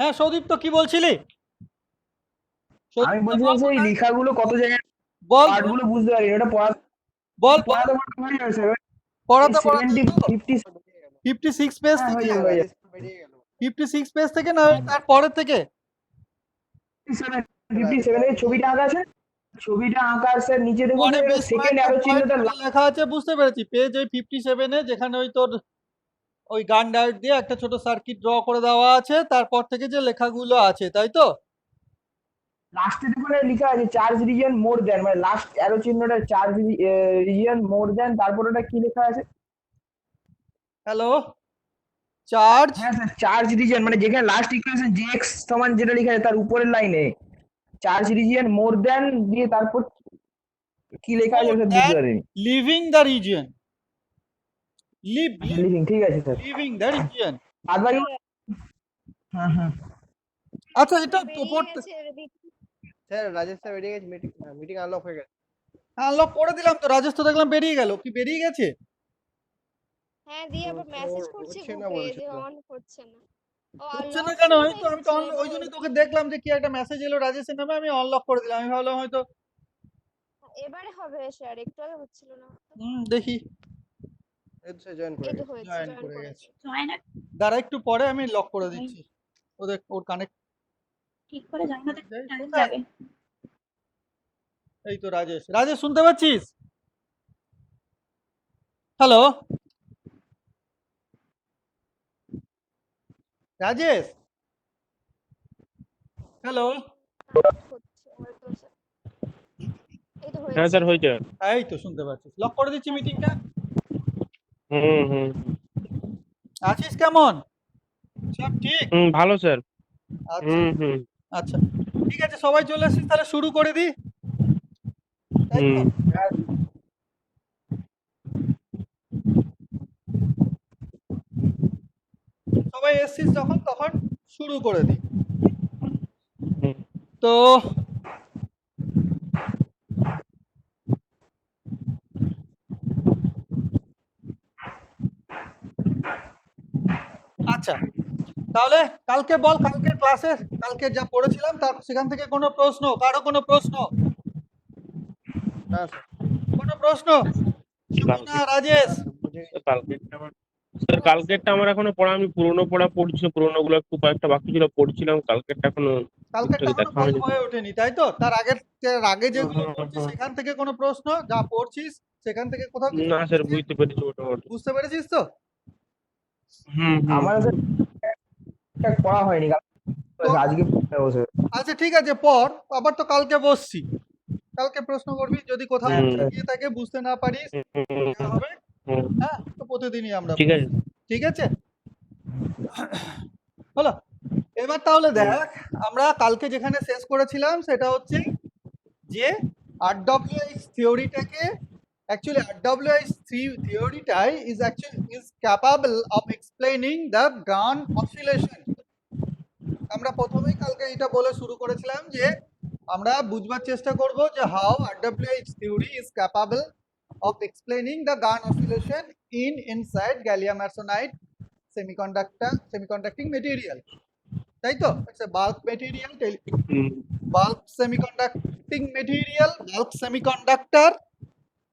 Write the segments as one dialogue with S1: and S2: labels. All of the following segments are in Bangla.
S1: হ্যাঁ সৌদীপ্ত, কি বলছিলি?
S2: আমি
S1: সৌদীপ্ত
S2: বলছিলাম
S1: বল
S2: সেই
S1: কোথায়?
S2: লেখাগুলো কত জায়গায়
S1: বল
S2: পার্ট
S1: বল
S2: গুলো বুঝতে পারি ওটা পড়া
S1: বল বল।
S2: পড়াতে পড়াতে হয়ে যাবে স্যার। এই
S1: পড়াতে পড়াতে
S2: 70
S1: তো
S2: 50
S1: 56 পেজ
S2: হ্যাঁ
S1: থেকে,
S2: হয়ে যাবে
S1: 56 পেজ থেকে না তার পরের থেকে?
S2: 57 এর ছবিটা আঁকা আছে, ছবিটা আঁকা আছে নিচে দেখুন
S1: পরে বেশ
S2: সেকেন্ড
S1: কয়েকটা
S2: অ্যারো
S1: পয়েন্ট
S2: চিহ্নটা
S1: বলে লেখা আছে, বুঝতে পেরেছি। পেজ ওই 57-এ, যেখানে ওই তোর ওই গান ডায়োড দিয়ে একটা ছোট সার্কিট ড্র করে দেওয়া আছে, তারপর থেকে যে লেখাগুলো আছে, তাই তো?
S2: লাস্টে দেখুন লেখা আছে চার্জ রিজিয়ন মোর দেন, মানে লাস্ট অ্যারো চিহ্নটা চার্জ রিজিয়ন মোর দেন, তারপর ওটা কি লেখা আছে?
S1: Hello, charge.
S2: হ্যাঁ স্যার, চার্জ রিজিয়ন মানে যেখানে লাস্ট ইকুয়েশন jx সমান যেটা লেখা আছে তার উপরের লাইনে চার্জ রিজিয়ন মোর দেন দিয়ে তারপর কি লেখা আছে
S1: মোর
S2: ওটা বুঝতে
S1: দ্যান
S2: পারিনি।
S1: Living the region. লিভ
S2: আচ্ছা
S1: লিভ
S2: লিভিং, ঠিক আছে স্যার।
S1: Living the region.
S2: বাদ বাকি হ্যাঁ হ্যাঁ
S1: আচ্ছা, এটা তো
S3: বেরিয়ে
S1: পড়তে
S3: গেছে রিদিক।
S4: স্যার রাজেশ স্যার বেরিয়ে গেছে, মিটিং আনলক হয়ে গেছে।
S1: আনলক করে দিলাম তো, রাজেশ তো দেখলাম বেরিয়ে গেল। কি বেরিয়ে গেছে?
S3: হ্যাঁ, দিয়ে আবার
S4: তো
S3: মেসেজ করছে
S4: হচ্ছে না
S3: গ্রুপে
S4: বলছে
S3: যে
S4: তো।
S3: অন হচ্ছে না। ও
S1: হচ্ছে
S3: লক
S1: না কেন?
S3: ছিল
S1: আমি
S3: তাই
S1: তো আমি তো
S3: হচ্ছে না,
S1: ওই
S3: এবার
S1: জন্যই তোকে দেখলাম যে কি একটা মেসেজ এলো রাজেশের নামে, আমি আনলক করে দিলাম। আমি ভাবলাম হয়তো
S3: এবারে হবে স্যার, একটু আগে হচ্ছিল না।
S1: দেখি।
S4: এই তো স্যার জয়েন করে
S3: এই তো
S4: গেছে।
S3: হয়েছে,
S1: জয়েন
S3: জয়েন
S1: করে
S3: করেছে।
S1: গেছে। দাঁড়া একটু পরে আমি লক করে দিচ্ছি। ওর কানেক্ট
S5: ঠিক করে জানি না
S1: যাবে। এই তো রাজেশ, রাজেশ শুনতে পাচ্ছিস? Hello Rajesh, hello.
S3: হচ্ছে হয়তো স্যার। এই তো
S6: হ্যাঁ
S3: হয়েছে।
S6: স্যার হয়েছে।
S1: এই তো শুনতে পাচ্ছিস? লক করে দিচ্ছি মিটিংটা।
S6: হুম হুম
S1: আছিস কেমন? সব ঠিক?
S6: হুম ভালো স্যার।
S1: আচ্ছা
S6: হুম হুম
S1: আচ্ছা, ঠিক আছে, সবাই চলে এসেছিস, তাহলে শুরু করে দিই, তাই তো?
S6: হুম
S1: সবাই এসেছিস যখন, তখন শুরু করে দিই।
S6: হুম
S1: তো আচ্ছা, তাহলে কালকে বল, কালকের ক্লাসে কালকে যা পড়েছিলাম তার সেখান থেকে কোনো প্রশ্ন, কারো কোনো প্রশ্ন?
S4: না স্যার,
S1: কোনো প্রশ্ন? সুমনা, রাজেশ?
S4: বুঝে গেছি।
S6: কালকেরটা আমার স্যার কালকেরটা আমার এখনো পড়া, আমি পুরোনো পড়া পড়ছি, পুরোনো গুলো একটু কয়েকটা বাকি ছিল পড়ছিলাম, কালকেরটা এখনো
S1: কালকেরটা
S6: ঠিকঠাক
S1: এখনো
S6: দেখা
S1: পড়া
S6: হয়নি।
S1: হয়ে ওঠেনি, তাই তো? তার আগে
S6: হুম,
S1: যেগুলো
S6: হুম, হুম,
S1: পড়ছিস
S6: হুম।
S1: সেখান থেকে কোনো প্রশ্ন, যা পড়ছিস সেখান থেকে কোথাও কিছু
S6: না স্যার
S1: এসেছে?
S6: বুঝতে পেরেছি মোটামুটি।
S1: বুঝতে পেরেছিস তো?
S6: হুম হুম
S2: আমার
S6: হুম।
S2: পড়া হয়নি
S1: তো
S2: আজকে বসে।
S1: আচ্ছা ঠিক আছে, পড়। আবার তো কালকে বসছি, কালকে প্রশ্ন করবি, যদি কোথাও
S6: হুম,
S1: গিয়ে থাকে বুঝতে না পারিস,
S6: হুম,
S1: যা হবে।
S6: হুম,
S1: হ্যাঁ, তো প্রতিদিনই আমরা
S6: ঠিক আছে।
S1: বসছি। ঠিক আছে, হলো। এবার তাহলে
S6: হুম,
S1: দেখ, আমরা কালকে যেখানে শেষ করেছিলাম সেটা হচ্ছে যে আরডব্লিউএইচ থিওরিটাকে, অ্যাকচুয়ালি আরডব্লিউএইচ থিওরিটাই is capable of explaining the Gunn oscillation. আমরা প্রথমেই কালকে এটা বলে শুরু করেছিলাম যে আমরা বুঝবার চেষ্টা করব যে how RWH theory is capable of explaining the Gunn oscillation inside gallium arsenide semiconducting material, তাই তো? It's a bulk material,
S6: hmm,
S1: bulk semiconducting material, bulk semiconductor,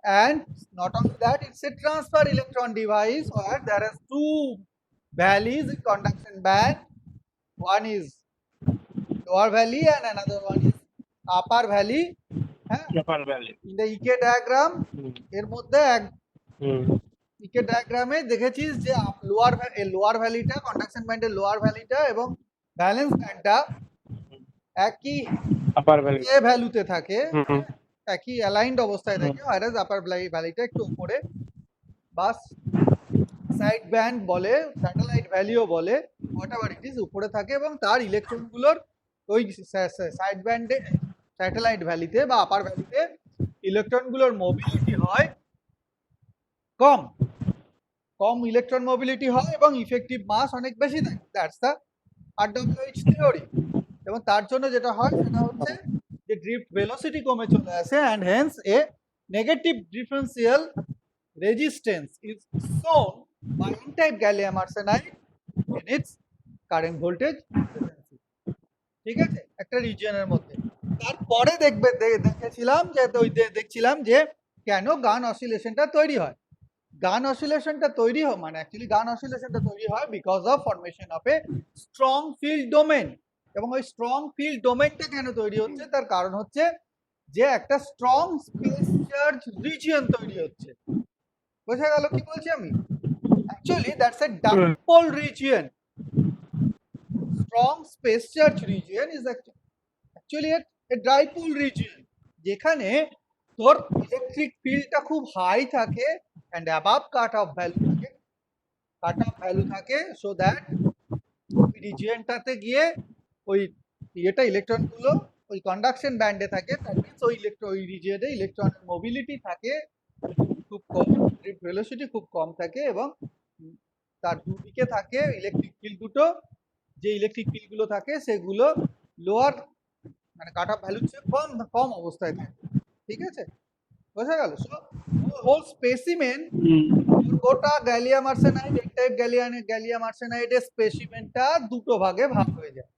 S1: and not only that, it's a transfer electron device where there is two valleys in conduction band. One is lower valley and another one is upper valley.
S6: ব্যাপার valley.
S1: In the EK diagram,
S6: হুম,
S1: এর মধ্যে
S6: হুম,
S1: EK diagram-এ দেখেছিস যে লোয়ার ভ্যালিটা, কন্ডাকশন ব্যান্ডের লোয়ার ভ্যালিটা এবং ভ্যালেন্স ব্যান্ডটা একই
S6: আপার ভ্যালি।
S1: ভ্যালুতে থাকে,
S6: হুম,
S1: একই অ্যালাইন্ড অবস্থায়
S6: হুম,
S1: থাকে, whereas আপার ভ্যালিটা একটু উপরে, বা সাইড ব্যান্ড বলে, স্যাটেলাইট ভ্যালিও বলে, হোয়াটএভার ইট ইজ, উপরে থাকে, এবং তার ইলেকট্রনগুলোর ওই সাইড ব্যান্ডে, স্যাটেলাইট ভ্যালিতে বা আপার ভ্যালিতে ইলেকট্রনগুলোর মোবিলিটি হয় কম, ইলেকট্রন মোবিলিটি হয় এবং ইফেক্টিভ মাস অনেক বেশি থাকে। That's the RWH theory. এবং তার জন্য যেটা হয় সেটা হচ্ছে যে ড্রিফট ভেলোসিটি কমে চলে আসে, and hence A negative differential resistance is shown by n-type gallium arsenide in its current voltage frequency. ঠিক আছে, একটা রিজিয়নের মধ্যে। তারপরে দেখেছিলাম যে দেখছিলাম যে কেন গান অসিলেশনটা তৈরি হয়। গান অসিলেশনটা তৈরি হয় মানে অ্যাকচুয়ালি গান অসিলেশনটা তৈরি হয় because of formation of a strong field domain. এবং ওই স্ট্রং ফিল্ড ডোমেনটা কেন তৈরি হচ্ছে, তার কারণ হচ্ছে যে একটা স্ট্রং স্পেস চার্জ রিজিয়ন তৈরি হচ্ছে। বোঝা গেল কি বলছি আমি? Actually that's a dipole region. Strong space charge region is actually A dipole region, যেখানে তোর ইলেকট্রিক ফিল্ডটা খুব হাই থাকে and above cut off value থাকে so that ওই রিজিয়নটাতে গিয়ে ওই ইলেকট্রনগুলো ওই কন্ডাকশন ব্যান্ডে থাকে। দ্যাট মিন্স ওই রিজিয়নে ইলেকট্রনের মোবিলিটি থাকে খুব কম, ভেলোসিটি খুব কম থাকে এবং তার দুদিকে থাকে ইলেকট্রিক ফিল্ড দুটো। যে ইলেকট্রিক ফিল্ডগুলো থাকে সেগুলো লোয়ার মানে কাট অফ ভ্যালুর চেয়ে কম অবস্থায় থাকে। ঠিক আছে, বোঝা গেল? সো হোল স্পেসিমেন, গোটা gallium arsenide, N type gallium আর্সেনাইডের স্পেসিমেনটা দুটো ভাগে ভাগ হয়ে যায়,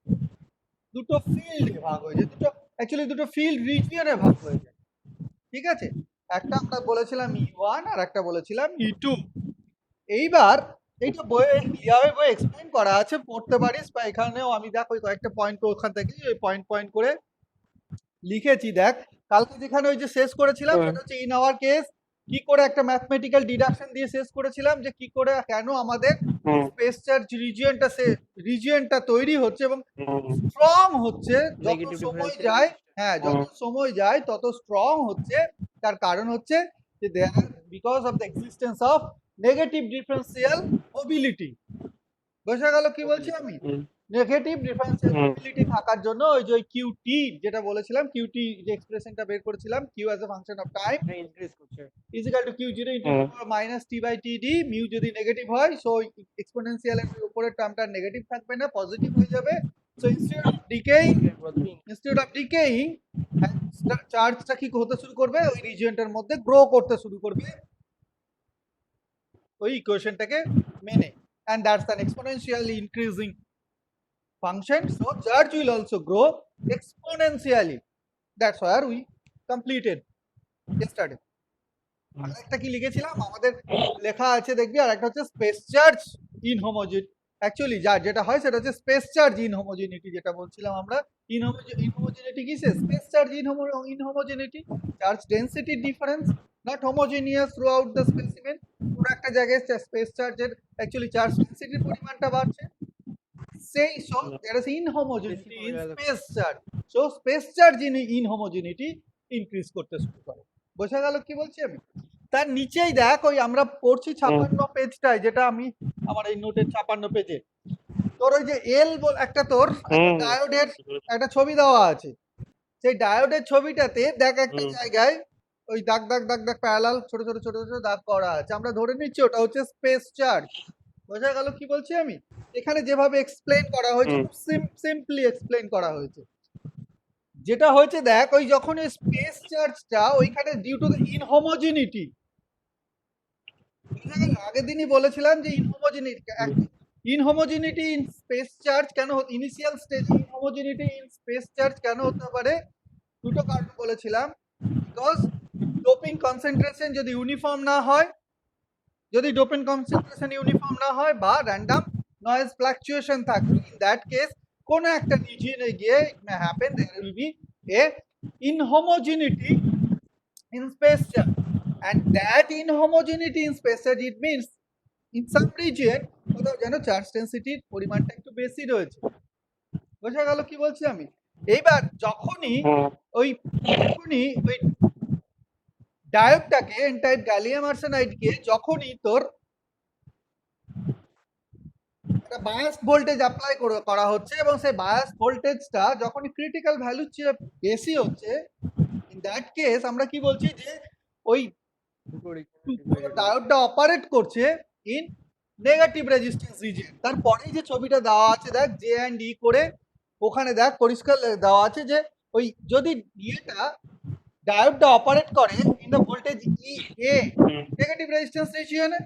S1: দুটো ফিল্ডে ভাগ হয়ে যায়, দুটো ফিল্ড রিজিয়নে ভাগ হয়ে যায়। ঠিক আছে, একটা আমরা বলেছিলাম E1 আর একটা বলেছিলাম E2। এইবার এইটা বইয়ে ক্লিয়ার বই এক্সপ্লেইন করা আছে, পড়তে পারিস, বা এখানেও আমি দেখ ওই কয়েকটা পয়েন্ট ওখান থেকে ওই পয়েন্ট করে লিখেছি। দেখ কালকে যেখানে ওই যে শেষ করেছিলাম সেটা হচ্ছে ইন আওয়ার কেস কি করে একটা ম্যাথমেটিক্যাল ডিডাকশন দিয়ে শেষ করেছিলাম যে কি করে কেন আমাদের স্পেস চার্জ রিজিয়নটা তৈরি হচ্ছে এবং স্ট্রং হচ্ছে যত
S4: Negative
S1: সময়
S4: differential
S1: যায়। হ্যাঁ, যত সময় যায় তত স্ট্রং হচ্ছে। তার কারণ হচ্ছে যে because of the existence of negative differential mobility. বোঝা গেল কি বলছি আমি? নেগেটিভ ডিফারেন্সিয়াল মোবিলিটি থাকার জন্য ওই যে কিউটি যেটা বলেছিলাম, কিউটি যে এক্সপ্রেশনটা বের করেছিলাম, Q as a function of time
S4: increase করছে।
S1: Is equal to Q zero into minus T by T D. Mu যদি নেগেটিভ হয় সো এক্সপোনেনশিয়াল এর উপরের টার্মটা নেগেটিভ থাকবে না, পজিটিভ হয়ে যাবে। সো ইনস্টেড অফ ডিকেইং চার্জটা কি হতে শুরু করবে, ওই রিজিয়নটার মধ্যে গ্রো করতে শুরু করবে ওই ইকুয়েশনটাকে মেনে। and that's an exponentially increasing function, so charge will also grow exponentially. That's where we completed yesterday. আরেকটা কি লিখেছিলাম আমাদের লেখা আছে দেখবি, আর একটা হচ্ছে স্পেস চার্জ ইনহোমোজেনিটি। অ্যাকচুয়ালি যেটা হয় সেটা হচ্ছে স্পেস চার্জ ইনহোমোজেনিটি, যেটা বলছিলাম আমরা। ইনহোমোজেনিটি কি? Space charge inhomogeneity, charge density difference, not homogeneous throughout the specimen. পুরো একটা জায়গায় স্পেস চার্জের অ্যাকচুয়ালি চার্জ ডেনসিটির পরিমাণটা বাড়ছে। সেই so there is inhomogeneity in space charge, so space charge inhomogeneity increase করতে শুরু করে। বোঝা গেল কি বলছি আমি? তার নিচেই দেখ ওই আমরা পড়ছি 56 পেজটায়, যেটা আমি আমার এই নোটের 56 পেজে তোর ওই যে এল একটা তোর ডায়োডের একটা ছবি দেওয়া আছে। সেই ডায়োডের ছবিটাতে দেখ একটা জায়গায় ওই দাগ প্যারালাল ছোট ছোট দাগ করা আছে। আমরা ধরে নিচ্ছি ওটা হচ্ছে স্পেস চার্জ। বোঝা গেল কি বলছি আমি? এখানে যেভাবে এক্সপ্লেইন করা হয়েছে, সিম্পলি এক্সপ্লেইন করা হয়েছে। যেটা হয়েছে দেখ ওই যখন ওই স্পেস চার্জটা ওইখানে ডিউ টু দ্য ইনহোমোজেনিটি, আগের দিনই বলেছিলাম যে ইনহোমোজেনিটি ইন স্পেস চার্জ কেন, ইনিশিয়াল স্টেজে ইনহোমোজেনিটি ইন স্পেস চার্জ কেন হতে পারে? দুটো কারণ বলেছিলাম। বিকজ ডোপিং কনসেন্ট্রেশন যদি ইউনিফর্ম না হয়, যদি ডোপিং কনসেন্ট্রেশন ইউনিফর্ম না হয় বা র্যান্ডম নয়েজ ফ্লাকচুয়েশন থাকে, ইন দ্যাট কেস কোন একটা রিজিয়নে গিয়ে it may happen there will be a inhomogeneity in space charge, and that inhomogeneity in space charge it means in some region কোথাও যেন চার্জ ডেনসিটির পরিমাণটা একটু বেশি রয়েছে। বোঝা গেল কি বলছি আমি? এইবার যখনই ওই ডায়োডটাকে এন টাইপ গ্যালিয়াম আর্সেনাইডকে যখনই তোর একটা বায়াস ভোল্টেজ অ্যাপ্লাই করা হচ্ছে এবং সেই বায়াস ভোল্টেজটা যখনই ক্রিটিক্যাল ভ্যালুর চেয়ে বেশি হচ্ছে, ইন দ্যাট কেস আমরা কি বলছি যে ওই ডায়োডটা অপারেট করছে ইন নেগেটিভ রেজিস্ট্যান্স রিজিয়ন। তারপরেই যে ছবিটা দেওয়া আছে দেখ জে অ্যান্ড ই করে, ওখানে দেখ পরিষ্কার দেওয়া আছে যে ওই যদি ইয়েটা ডায়োডটা অপারেট করে in the voltage E A negative resistance রিজিয়নে।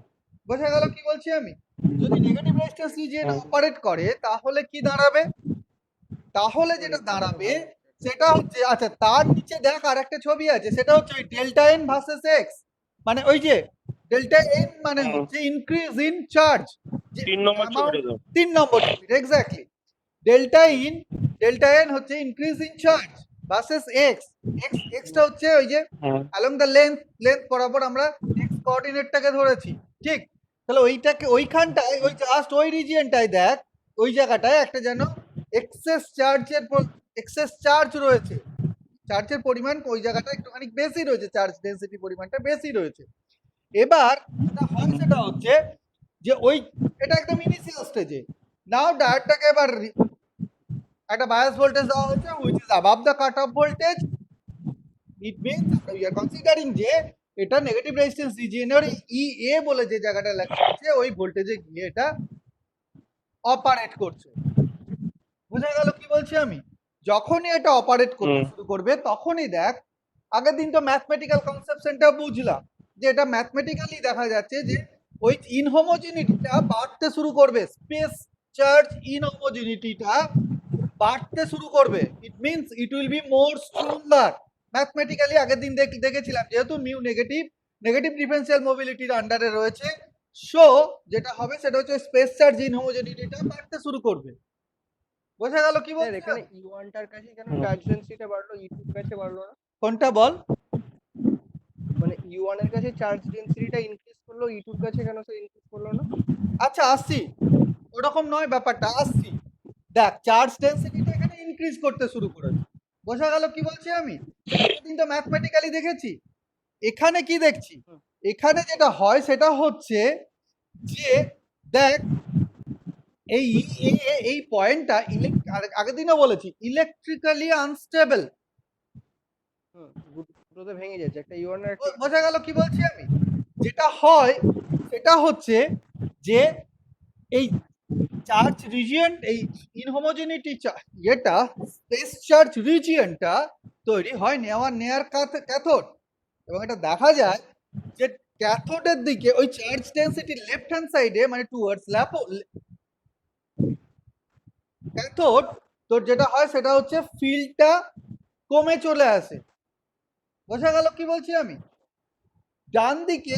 S1: বোঝা গেল কি বলছি আমি? যদি নেগেটিভ রেজিস্ট্যান্স রিজিয়নে অপারেট করে তাহলে কি দাঁড়াবে? তাহলে যেটা দাঁড়াবে সেটা হচ্ছে, আচ্ছা তার নিচে দেখ আর একটা ছবি আছে, সেটা হচ্ছে ওই ডেল্টা এন ভার্সেস এক্স, মানে ওই যে ডেল্টা এন মানে
S6: হুম।
S1: হচ্ছে ইনক্রিজ ইন চার্জ,
S6: 3 নম্বর ছবিটা দাও।
S1: 3 নম্বর ছবিটা এক্স্যাক্টলি। ডেল্টা এন হচ্ছে increase in charge versus x, extra হচ্ছে ওই যে
S6: হ্যাঁ
S1: অ্যালং দ্য লেন্থ বরাবর আমরা এক্স কোঅর্ডিনেটটাকে ধরেছি, ঠিক? তাহলে ওইটাকে ওইখানটায় ওই জাস্ট ওই রিজিয়নটায় দেখ, ওই জায়গাটায় একটা যেন এক্সেস চার্জ রয়েছে, চার্জের পরিমাণ ওই জায়গাটা একটুখানি বেশি রয়েছে, চার্জ ডেনসিটি পরিমাণটা বেশি রয়েছে। এবার যেটা হয় সেটা হচ্ছে যে ওই এটা একদম ইনিশিয়াল স্টেজে, নাও ডায়োডটাকে এবার একটা বায়াস ভোল্টেজ দেওয়া হয়েছে which is above the cut off voltage. It means we are considering যে এটা নেগেটিভ রেজিস্ট্যান্স রিজিয়নের ই বলে যে জায়গাটা লেখা আছে ওই ভোল্টেজে গিয়ে এটা অপারেট করছে। বোঝা গেল কি বলছি আমি? যখনই এটা অপারেট করতে
S6: হুম।
S1: শুরু করবে তখনই দেখ, আগের দিন তো ম্যাথমেটিক্যাল কনসেপশনটা বুঝলাম যে এটা ম্যাথমেটিক্যালি দেখা যাচ্ছে যে ওই ইনহোমোজেনিটিটা বাড়তে শুরু করবে, স্পেস চার্জ ইনহোমোজেনিটিটা বাড়তে শুরু করবে। It means it will be more stronger. Mathematically আগের দিন দেখেছিলাম যেহেতু মিউ নেগেটিভ ডিফারেন্সিয়াল মোবিলিটির আন্ডারে রয়েছে, সো যেটা হবে সেটা হচ্ছে স্পেস চার্জ ইনহোমোজেনিটিটা বাড়তে শুরু করবে। বোঝা গেল কি
S4: স্যার
S1: বলছি?
S4: এখানে E1 টার কাছে কেন
S6: হুম।
S4: চার্জ ডেনসিটিটা বাড়লো, E2 এর কাছে বাড়লো না?
S1: কোনটা বল?
S4: মানে E1 এর কাছে চার্জ ডেনসিটিটা ইনক্রিজ করলো, E2 এর কাছে কেন স্যার ইনক্রিজ করলো না?
S1: আচ্ছা আসছি, ওরকম নয় ব্যাপারটা, আসছি। দেখ চার্জ ডেনসিটিটা এখানে ইনক্রিজ করতে শুরু করেছে। বোঝা গেল কি বলছি আমি? সেদিন তো ম্যাথমেটিক্যালি দেখেছি। এখানে কি দেখছি? এখানে যেটা হয় সেটা হচ্ছে যে দেখ এই এই পয়েন্টটা আগের দিনও বলেছি ইলেকট্রিক্যালি আনস্টেবল।
S4: দুটোতে ভেঙে যাচ্ছে, একটা E1 আর একটা E2।
S1: বোঝা গেল কি বলছি আমি? যেটা হয় সেটা হচ্ছে যে এই চার্জ রিজিয়ন, এই ইনহোমোজেনিটি এটা স্পেস চার্জ রিজিয়নটা তৈরি হয় নেয়ার ক্যাথোড, এবং এটা দেখা যায় যে ক্যাথোডের দিকে ওই চার্জ ডেনসিটি লেফট হ্যান্ড সাইডে মানে টুয়ার্ডস ক্যাথোড, তোর যেটা হয় সেটা হচ্ছে ফিল্ডটা কমে চলে আসে। বোঝা গেল কি বলছি আমি? ডান দিকে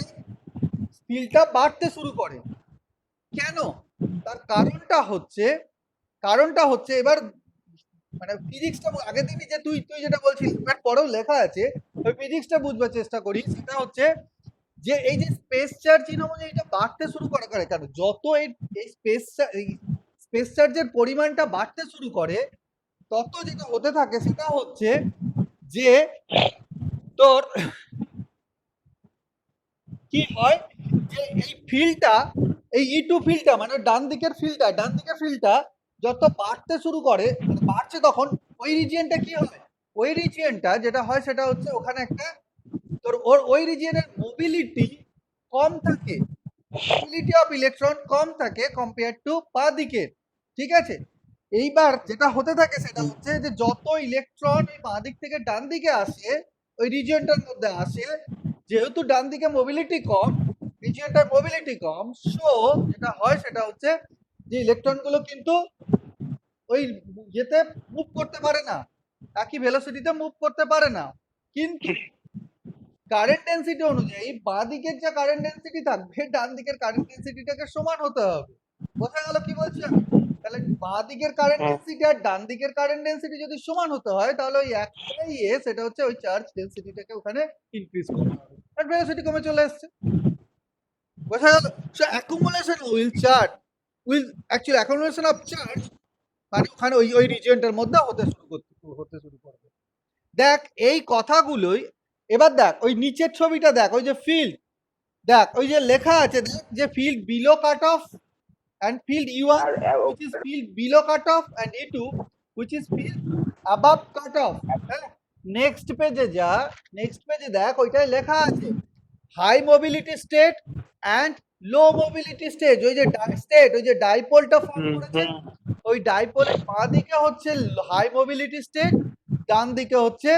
S1: ফিল্ডটা বাড়তে শুরু করে। কেন? তার কারণটা হচ্ছে এবার মানে ফিজিক্সটা আগের দিনই যে তুই যেটা বলছিস বাট পরেও লেখা আছে, ওই ফিজিক্সটা বুঝবার চেষ্টা করি। সেটা হচ্ছে যে এই যে স্পেস চার্জ এটা বাড়তে শুরু করে কেন? যত এই স্পেস চার্জের পরিমাণটা বাড়তে শুরু করে তত যেটা হতে থাকে সেটা হচ্ছে যে তোর কি হয় যে এই ফিল্ডটা, এই E2 ফিল্ডটা মানে ডান দিকের ফিল্ডটা যত বাড়তে শুরু করে, বাড়ছে তখন ওই রিজিয়নটা কি হয়, ওই রিজিয়নটা যেটা হয় সেটা হচ্ছে ওখানে একটা তোর ওই রিজিয়নের মোবিলিটি কম থাকে, মোবিলিটি অফ ইলেকট্রন কম থাকে কম্পেয়ার টু বা দিকে, ঠিক আছে? এইবার যেটা হতে থাকে সেটা হচ্ছে যে যত ইলেকট্রন এই বাঁ দিক থেকে ডান দিকে আসে ওই রিজিয়নটার মধ্যে আসে, যেহেতু ডান দিকে মোবিলিটি কম, রিজিয়নটার মোবিলিটি কম, সো যেটা হয় সেটা হচ্ছে যে ইলেকট্রনগুলো কিন্তু ওই ইয়েতে মুভ করতে পারে না, একই ভেলোসিটিতে মুভ করতে পারে না। কিন্তু কারেন্ট ডেনসিটি অনুযায়ী বাঁ দিকের যা কারেন্ট ডেনসিটি থাকবে ডান দিকের কারেন্ট ডেনসিটিটাকে সমান হতে হবে। বোঝা গেল কি বলছি আমি? তাহলে বাঁ দিকের কারেন্ট ডেনসিটি আর ডান দিকের কারেন্ট ডেনসিটি যদি সমান হতে হয় তাহলে ওই একটাই সেটা হচ্ছে ওই চার্জ ডেনসিটিটাকে ওখানে ইনক্রিজ করতে হবে, আর ভেলোসিটি কমে চলে আসছে। বোঝা গেল? So accumulation accumulation of charge মানে ওখানে ওই রিজিয়নটার মধ্যে হতে শুরু করবে। দেখ এই কথাগুলোই, এবার দেখ ওই নিচের ছবিটা দেখ, ওই যে ফিল্ড দেখ, ওই যে লেখা আছে দেখ যে field below cut off and field E1 which is field below cutoff and E2 which is field above cutoff। Next পেজে দেখ ওইটাই লেখা আছে high mobility state and low mobility state. ওই যে ডাইপোলটা ফর্ম করেছে, ওই ডাইপোলের বাঁ দিকে হচ্ছে হাই মোবিলিটি স্টেট, ডান দিকে হচ্ছে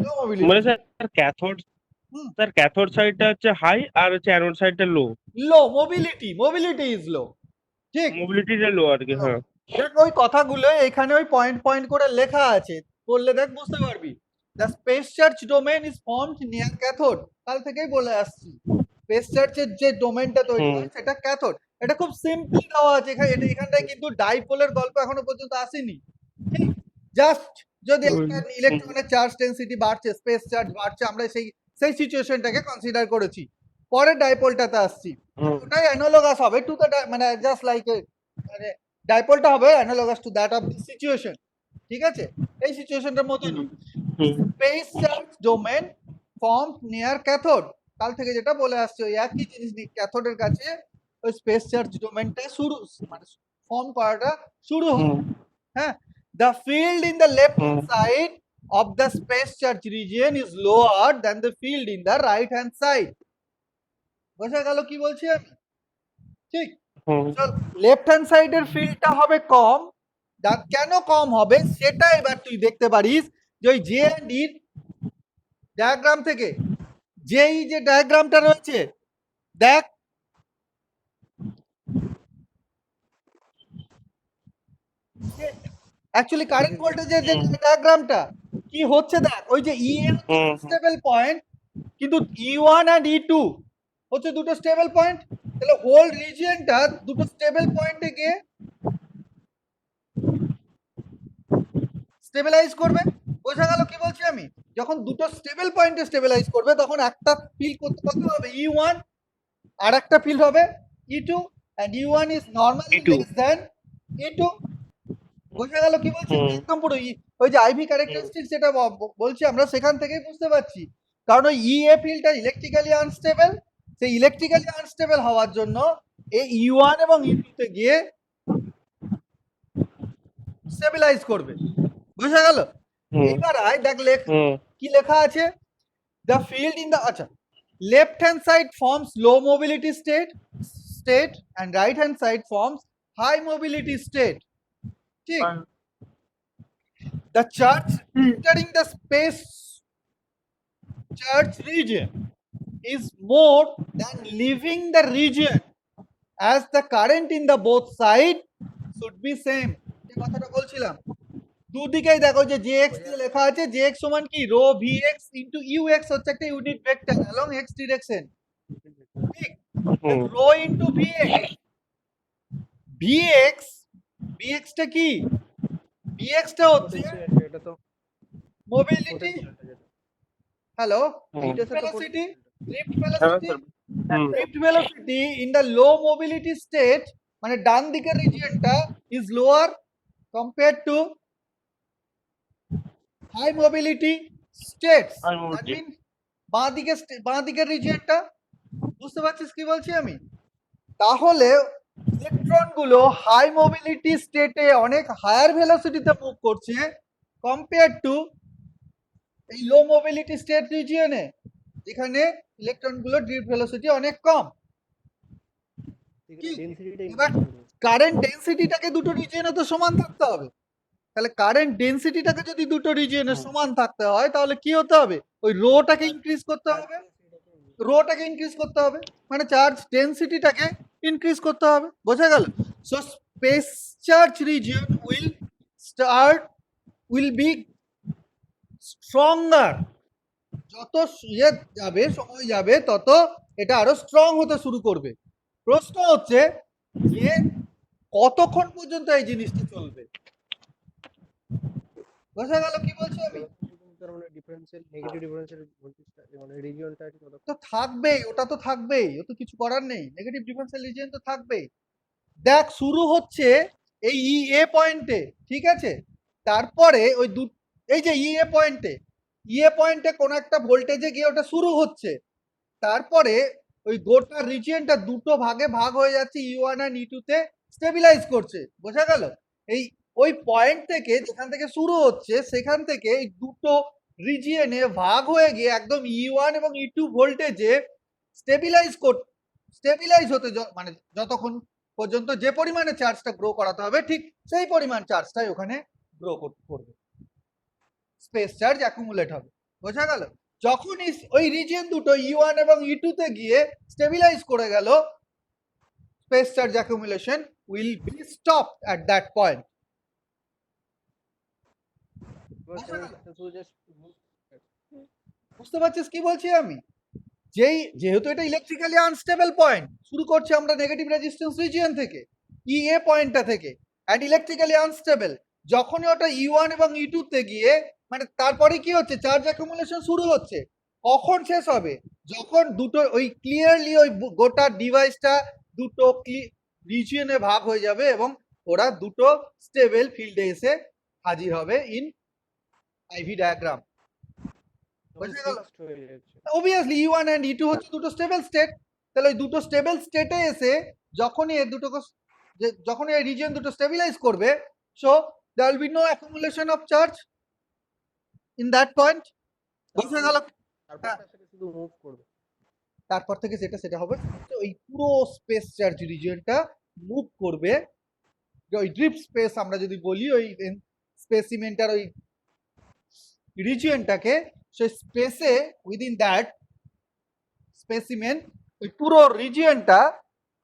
S1: লো মোবিলিটি।
S6: মানে স্যার ক্যাথোড সাইডটা হচ্ছে হাই আর হচ্ছে অ্যানোড সাইডটা লো।
S1: মোবিলিটি ইজ লো, ঠিক
S6: মোবিলিটিটা লো আর কি, হ্যাঁ।
S1: দেখ ওই কথাগুলো এখানে ওই পয়েন্ট পয়েন্ট করে লেখা আছে, বললে দেখ বুঝতে পারবি। The space charge domain is formed near cathode, কাল থেকেই বলে আসছি স্পেস চার্জের যে ডোমেনটা তৈরি হয় সেটা ক্যাথোড। এটা খুব সিম্পলি দেওয়া আছে এখানে, এখানটায় কিন্তু ডাইপোলের গল্প এখনো পর্যন্ত আসেনি। ঠিক, জাস্ট যদি একটা ইলেকট্রনের চার্জ ডেনসিটি বাড়ছে, স্পেস চার্জ বাড়ছে, আমরা সেই সেই সিচুয়েশনটাকে কনসিডার করেছি। পরে ডাইপোলটাতে আসছি, ওটাই অ্যানালগাস হবে টু দ্য মানে জাস্ট লাইক মানে ডাইপোলটা হবে analogous to that of this situation. ঠিক আছে, এই সিচুয়েশনটার মতনই space charge domain form near cathode, কাল থেকে যেটা বলে আসছে ওই একই জিনিস। ক্যাথোডের কাছে ওই স্পেস চার্জ ডোমেনটা শুরু মানে ফর্ম করাটা শুরু হয়। হ্যাঁ, the field in the left hand side of the space charge region is lower than the field in the right hand side. বোঝা গেল কি বলছি আমি? ঠিক, লেফট হ্যান্ড সাইডের ফিল্ডটা হবে কম। কেন কম হবে সেটা এবার তুই দেখতে পারিস যে ওই জে এন্ড ইর ডায়াগ্রাম থেকে, যেই যে ডায়াগ্রামটা রয়েছে দেখ, অ্যাকচুয়ালি কারেন্ট ভোল্টেজের যে ডায়াগ্রামটা কি হচ্ছে দেখ, ওই যে ই এর স্টেবল পয়েন্ট, কিন্তু E1 আর E2 হচ্ছে দুটো স্টেবল পয়েন্ট। তাহলে হোল রিজিয়নটা দুটো স্টেবল পয়েন্টে গিয়ে স্টেবিলাইজ করবে। বোঝা গেল কি বলছি আমি? যখন দুটো স্টেবল পয়েন্টে স্টেবিলাইজ করবে তখন একটা ফিল্ড করতে কত হবে E1, আর একটা ফিল্ড হবে E2, and E1 is normally less than E2। বোঝা গেল কি বলছি? একদম পুরো ওই যে আইভি ক্যারেক্টারিস্টিক্স যেটা বলছি আমরা সেখান থেকেই বুঝতে পারছি। কারণ ওই ইএ ফিল্ডটা ইলেকট্রিক্যালি আনস্টেবল, সেই ইলেকট্রিক্যালি আনস্টেবল হওয়ার জন্য এই E1 এবং E2 তে গিয়ে স্টেবিলাইজ করবে। বুঝা গেল? এবার আয় দেখ কি লেখা আছে, দ্য ফিল্ড ইন দ্য, আচ্ছা, left hand side forms low mobility state and right hand side forms high mobility state। ঠিক, the charge entering the space charge region is more than leaving the region, as the current in the both side should be same। যে কথাটা বলছিলাম, দুদিকেই দেখো যে jx দিয়ে লেখা আছে, jx সমান কি রো vx ইনটু ux হচ্ছে একটা unit vector along x direction। ঠিক, রো ইনটু vx টা কি, vx টা হচ্ছে
S4: এটা তো
S1: মোবিলিটি, হ্যালো,
S4: এইটা তো
S1: velocity, drift velocity in the low mobility state, মানে ডান দিকের রিজিয়নটা is lower compared to high mobility states।
S6: High mobility।
S1: that means বাঁ দিকের রিজিয়নটা, বুঝতে পারছিস কি বলছি আমি? তাহলে ইলেকট্রন গুলো হাই মোবিলিটি স্টেটে অনেক হায়ার ভেলোসিটিতে মুভ করছে কম্পেয়ার টু এই লো মোবিলিটি স্টেট রিজিয়নে, যেখানে ইলেকট্রন গুলো ড্রিফট ভেলোসিটি অনেক কম। এবার কারেন্ট ডেনসিটিটাকে দুটো রিজিয়নে তো সমান থাকতে হবে। তাহলে কারেন্ট ডেনসিটিটাকে যদি দুটো রিজিয়নে সমান থাকতে হয় তাহলে কি হতে হবে, ওই রোটাকে ইনক্রিজ করতে হবে, মানে চার্জ ডেনসিটিটাকে ইনক্রিজ করতে হবে। বোঝা গেল? So space charge region will be stronger. যত সময় যাবে তত এটা আরো স্ট্রং হতে শুরু করবে। প্রশ্ন হচ্ছে যে কতক্ষণ পর্যন্ত এই জিনিসটা চলবে। বোঝা গেল কি বলছি আমি? তো থাকবেই, ওটা তো থাকবেই, ও তো কিছু করার নেই, নেগেটিভ ডিফারেন্সিয়াল রিজিয়ন তো থাকবেই। দেখ শুরু হচ্ছে এই ইএ পয়েন্টে, ঠিক আছে, তারপরে ওই এই যে ইএ পয়েন্টে কোন একটা ভোল্টেজে গিয়ে ওটা শুরু হচ্ছে, তারপরে ওই গোটা রিজিয়নটা দুটো ভাগে ভাগ হয়ে যাচ্ছে, E1 আর E2 তে স্টেবিলাইজ করছে। বোঝা গেল? এই ওই পয়েন্ট থেকে যেখান থেকে শুরু হচ্ছে সেখান থেকে এই দুটো রিজিয়নে ভাগ হয়ে গিয়ে একদম E1 এবং E2 ভোল্টেজে স্টেবিলাইজ হতে মানে যতক্ষণ পর্যন্ত যে পরিমাণে চার্জটা গ্রো করাতে হবে ঠিক সেই পরিমাণ চার্জটাই ওখানে গ্রো করবে, স্পেস চার্জ অ্যাকুমুলেট হবে। বোঝা গেল? যখন ওই রিজিয়ন দুটো E1 এবং E2 তে গিয়ে স্টেবিলাইজ করে গেল, space charge accumulation will be stopped at that point. বুঝতে পারছিস কি বলছি আমি? যেহেতু এটা ইলেকট্রিক্যালি আনস্টেবল পয়েন্ট, শুরু করছি আমরা নেগেটিভ রেজিস্ট্যান্স রিজিয়ন থেকে, ইএ পয়েন্টটা থেকে, অ্যান্ড ইলেকট্রিক্যালি আনস্টেবল। যখনই ওটা E1 এবং E2 তে গিয়ে মানে তারপরে কি হচ্ছে, চার্জ অ্যাকুমুলেশন শুরু হচ্ছে। কখন শেষ হবে? যখন দুটো ওই ক্লিয়ারলি ওই গোটা ডিভাইসটা দুটো রিজিয়নে ভাগ হয়ে যাবে এবং ওরা দুটো স্টেবল ফিল্ডে এসে হাজির হবে ইন আইভি ডায়াগ্রাম। বুঝে গেল? অবভিয়াসলি E1 এন্ড E2 হচ্ছে দুটো স্টেবল স্টেট। তাহলে ওই দুটো স্টেবল স্টেটে এসে যখনই এই দুটো যখনই এই রিজিয়ন দুটো স্টেবিলাইজ করবে, so there will be no accumulation of charge in that point. বুঝে গেল?
S4: শুধু মুভ করবে।
S1: তারপর থেকে সেটা হবে ওই পুরো স্পেস চার্জ রিজিয়নটা মুভ করবে। ওই ড্রিপ স্পেস আমরা যদি বলি, ওই স্পেসিমেন্টার ওই রিজিয়নটাকে, সেই স্পেসে উইদিন দ্যাট স্পেসিমেন ওই পুরো রিজিয়নটা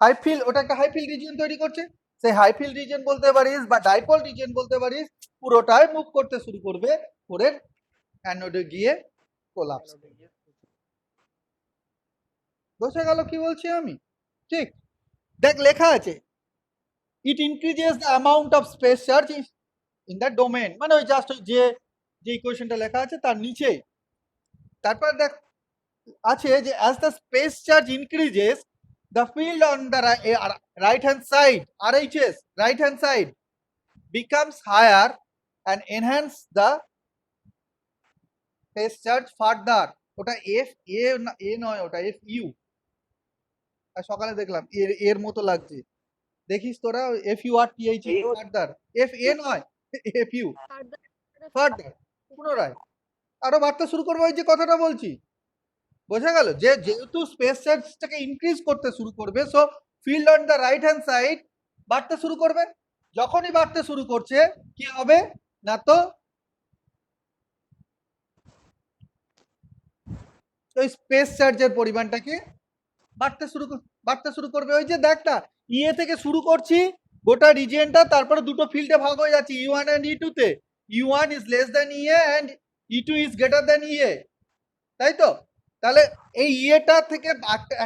S1: হাইফিল, ওটা একটা হাইফিল রিজিয়ন তৈরি করছে। সেই হাইফিল রিজিয়ন বলতে পারিস বা ডাইপোল রিজিয়ন বলতে পারিস, পুরোটাই মুভ করতে শুরু করবে করে অ্যানোডে গিয়ে কোলাপস। বুঝে গেল কি বলছি আমি? ঠিক দেখ, লেখা আছে it increases the amount of space charge in the domain, মানে ওই জাস্ট ওই যে ইকুয়েশনটা লেখা আছে তার নিচে। তারপর দেখ আছে যে as the space charge increases, the field on the right hand side, RHS right hand side, becomes higher and enhance the space charge further. ওটা FA নয়, ওটা FU। সকালে দেখলাম এর মতো লাগছে, দেখিস তোরা FURTH ফার্দার, FA নয় FU ফার্দার, পুনরায় আরো বাড়তে শুরু করবে। ওই যে কথাটা বলছি, বোঝা গেল? যে যেহেতু স্পেস চার্জটাকে ইনক্রিজ করতে শুরু করবে, so field on the right hand side বাড়তে শুরু করবে। যখনই বাড়তে শুরু করছে কি হবে না, তো ওই স্পেস চার্জের পরিমাণটাকে বাড়তে শুরু করবে। ওই যে দেখ না, ইএ থেকে শুরু করছি গোটা রিজিয়নটা, তারপরে দুটো ফিল্ডে ভাগ হয়ে যাচ্ছে E1 এন্ড E2 তে। E1 is less than EA and E2 is greater than EA, তাই তো? তাহলে এই ইএটা থেকে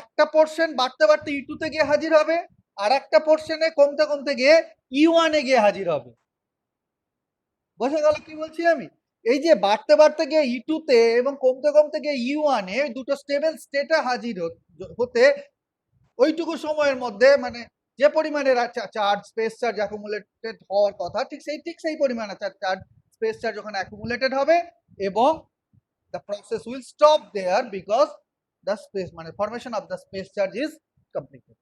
S1: একটা পোর্শন বাড়তে বাড়তে E2 তে গিয়ে হাজির হবে, আর একটা পোর্শনে কমতে কমতে গিয়ে E1 এ গিয়ে হাজির হবে। বোঝা গেল কি বলছি আমি? এই যে বাড়তে বাড়তে গিয়ে E2 তে এবং কমতে কমতে গিয়ে E1 এ দুটো স্টেবল স্টেটে হাজির হতে ওইটুকু সময়ের মধ্যে মানে যে পরিমাণে চার্জ স্পেস চার্জ অ্যাকুমুলেটেড হওয়ার কথা, ঠিক সেই পরিমাণে চার্জ স্পেস চার্জ ওখানে অ্যাকুমুলেটেড হবে এবং the process will stop there because the space মানে formation of the space charge is completed.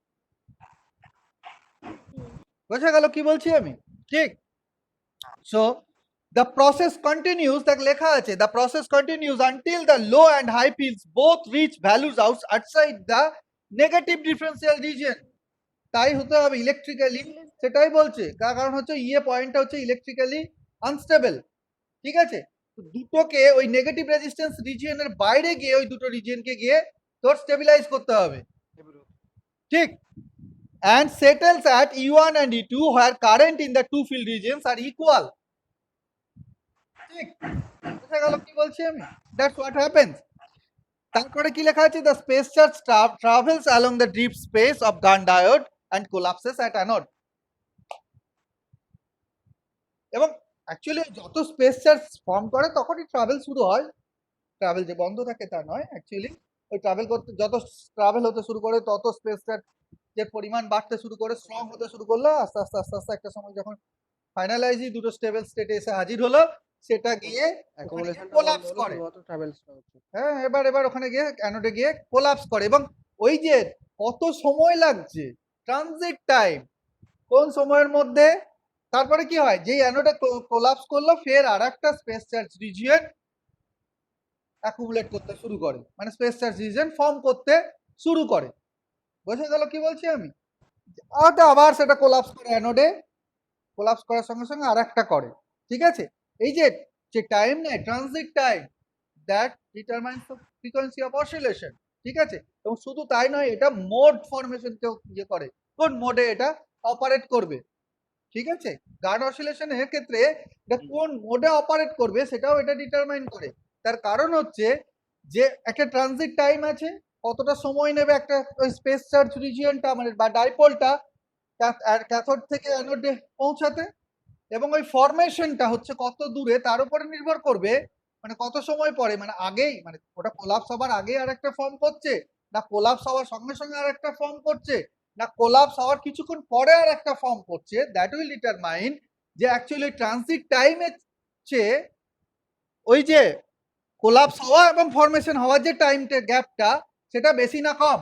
S1: বোঝা গেল কি বলছি আমি? ঠিক। So the process continues, দেখ লেখা আছে the process continues until the low and high fields both reach values outside the negative differential region. তাই হতে হবে ইলেকট্রিক্যালি, সেটাই বলছে। কারণ হচ্ছে ইয়ে পয়েন্টটা হচ্ছে ইলেকট্রিক্যালি আনস্টেবল, ঠিক আছে? দুটোকে ওই নেগেটিভ রেজিস্ট্যান্স রিজিয়নের বাইরে গিয়ে ওই দুটো রিজিয়নকে গিয়ে তোর স্টেবিলাইজ করতে হবে, ঠিক? and settles at E1 and E2 where current in the two field regions are equal. ঠিক বুঝা গেল কি বলছি আমি? That's what happens. তারপরে কি লেখা আছে? the space charge travels along the deep space of gun diode and collapses at anode. এবং অ্যাকচুয়ালি যত স্পেস চার্জ ফর্ম করে তখনই ট্রাভেল শুরু হয়, ট্রাভেল যে বন্ধ থাকে তা নয়। অ্যাকচুয়ালি ওই ট্রাভেল করতে যত ট্রাভেল হতে শুরু করে তত স্পেস চার্জের পরিমাণ বাড়তে শুরু করে, স্ট্রং হতে শুরু করলো। আস্তে আস্তে আস্তে আস্তে একটা সময় যখন ফাইনালাইজি দুটো স্টেবল স্টেটে এসে হাজির হলো, সেটা গিয়ে কোলাপস করে। হ্যাঁ, এবার ওখানে গিয়ে অ্যানোডে গিয়ে কোলাপস করে। এবং ওই যে কত সময় লাগছে ট্রানজিট টাইম, কোন সময়ের মধ্যে, তারপরে কি হয় যেই অ্যানোডে কোলাপস করলো ফের আর একটা স্পেস চার্জ রিজিয়ন অ্যাকুমুলেট করতে শুরু করে, মানে স্পেস চার্জ রিজিয়ন ফর্ম করতে শুরু করে। বোঝা গেল কি বলছি আমি? আবার সেটা কোলাপস করে অ্যানোডে, কোলাপস করার সঙ্গে সঙ্গে আর একটা করে, ঠিক আছে? এই যে টাইম নেয় transit time, that determines the frequency of oscillation, ঠিক আছে? এবং শুধু তাই নয়, এটা মোড ফরমেশনকেও ইয়ে করে, কোন মোডে এটা অপারেট করবে, ঠিক আছে। গান অসিলেশনের ক্ষেত্রে এটা কোন মোডে অপারেট করবে সেটাও এটা ডিটারমাইন করে। তার কারণ হচ্ছে যে একটা ট্রানজিট টাইম আছে, কতটা সময় নেবে একটা ওই স্পেস চার্জ রিজিয়নটা মানে বা ডাইপোলটা ক্যাথোড থেকে অ্যানোডে পৌঁছাতে, এবং ওই ফরমেশনটা হচ্ছে কত দূরে তার উপরে নির্ভর করবে, মানে কত সময় পরে, মানে আগেই মানে ওটা কোলাপস হবার আগেই আর একটা ফর্ম করছে, না কোলাপস হওয়ার সঙ্গে সঙ্গে আর একটা ফর্ম করছে, না কোলাপস হওয়ার কিছুক্ষণ পরে আর একটা ফর্ম করছে, দ্যাট উইল ডিটারমাইন যে অ্যাকচুয়ালি ট্রানজিট টাইমের চেয়ে ওই যে কোলাপস হওয়া এবং ফরমেশন হওয়ার যে টাইমটা গ্যাপটা সেটা বেশি না কম।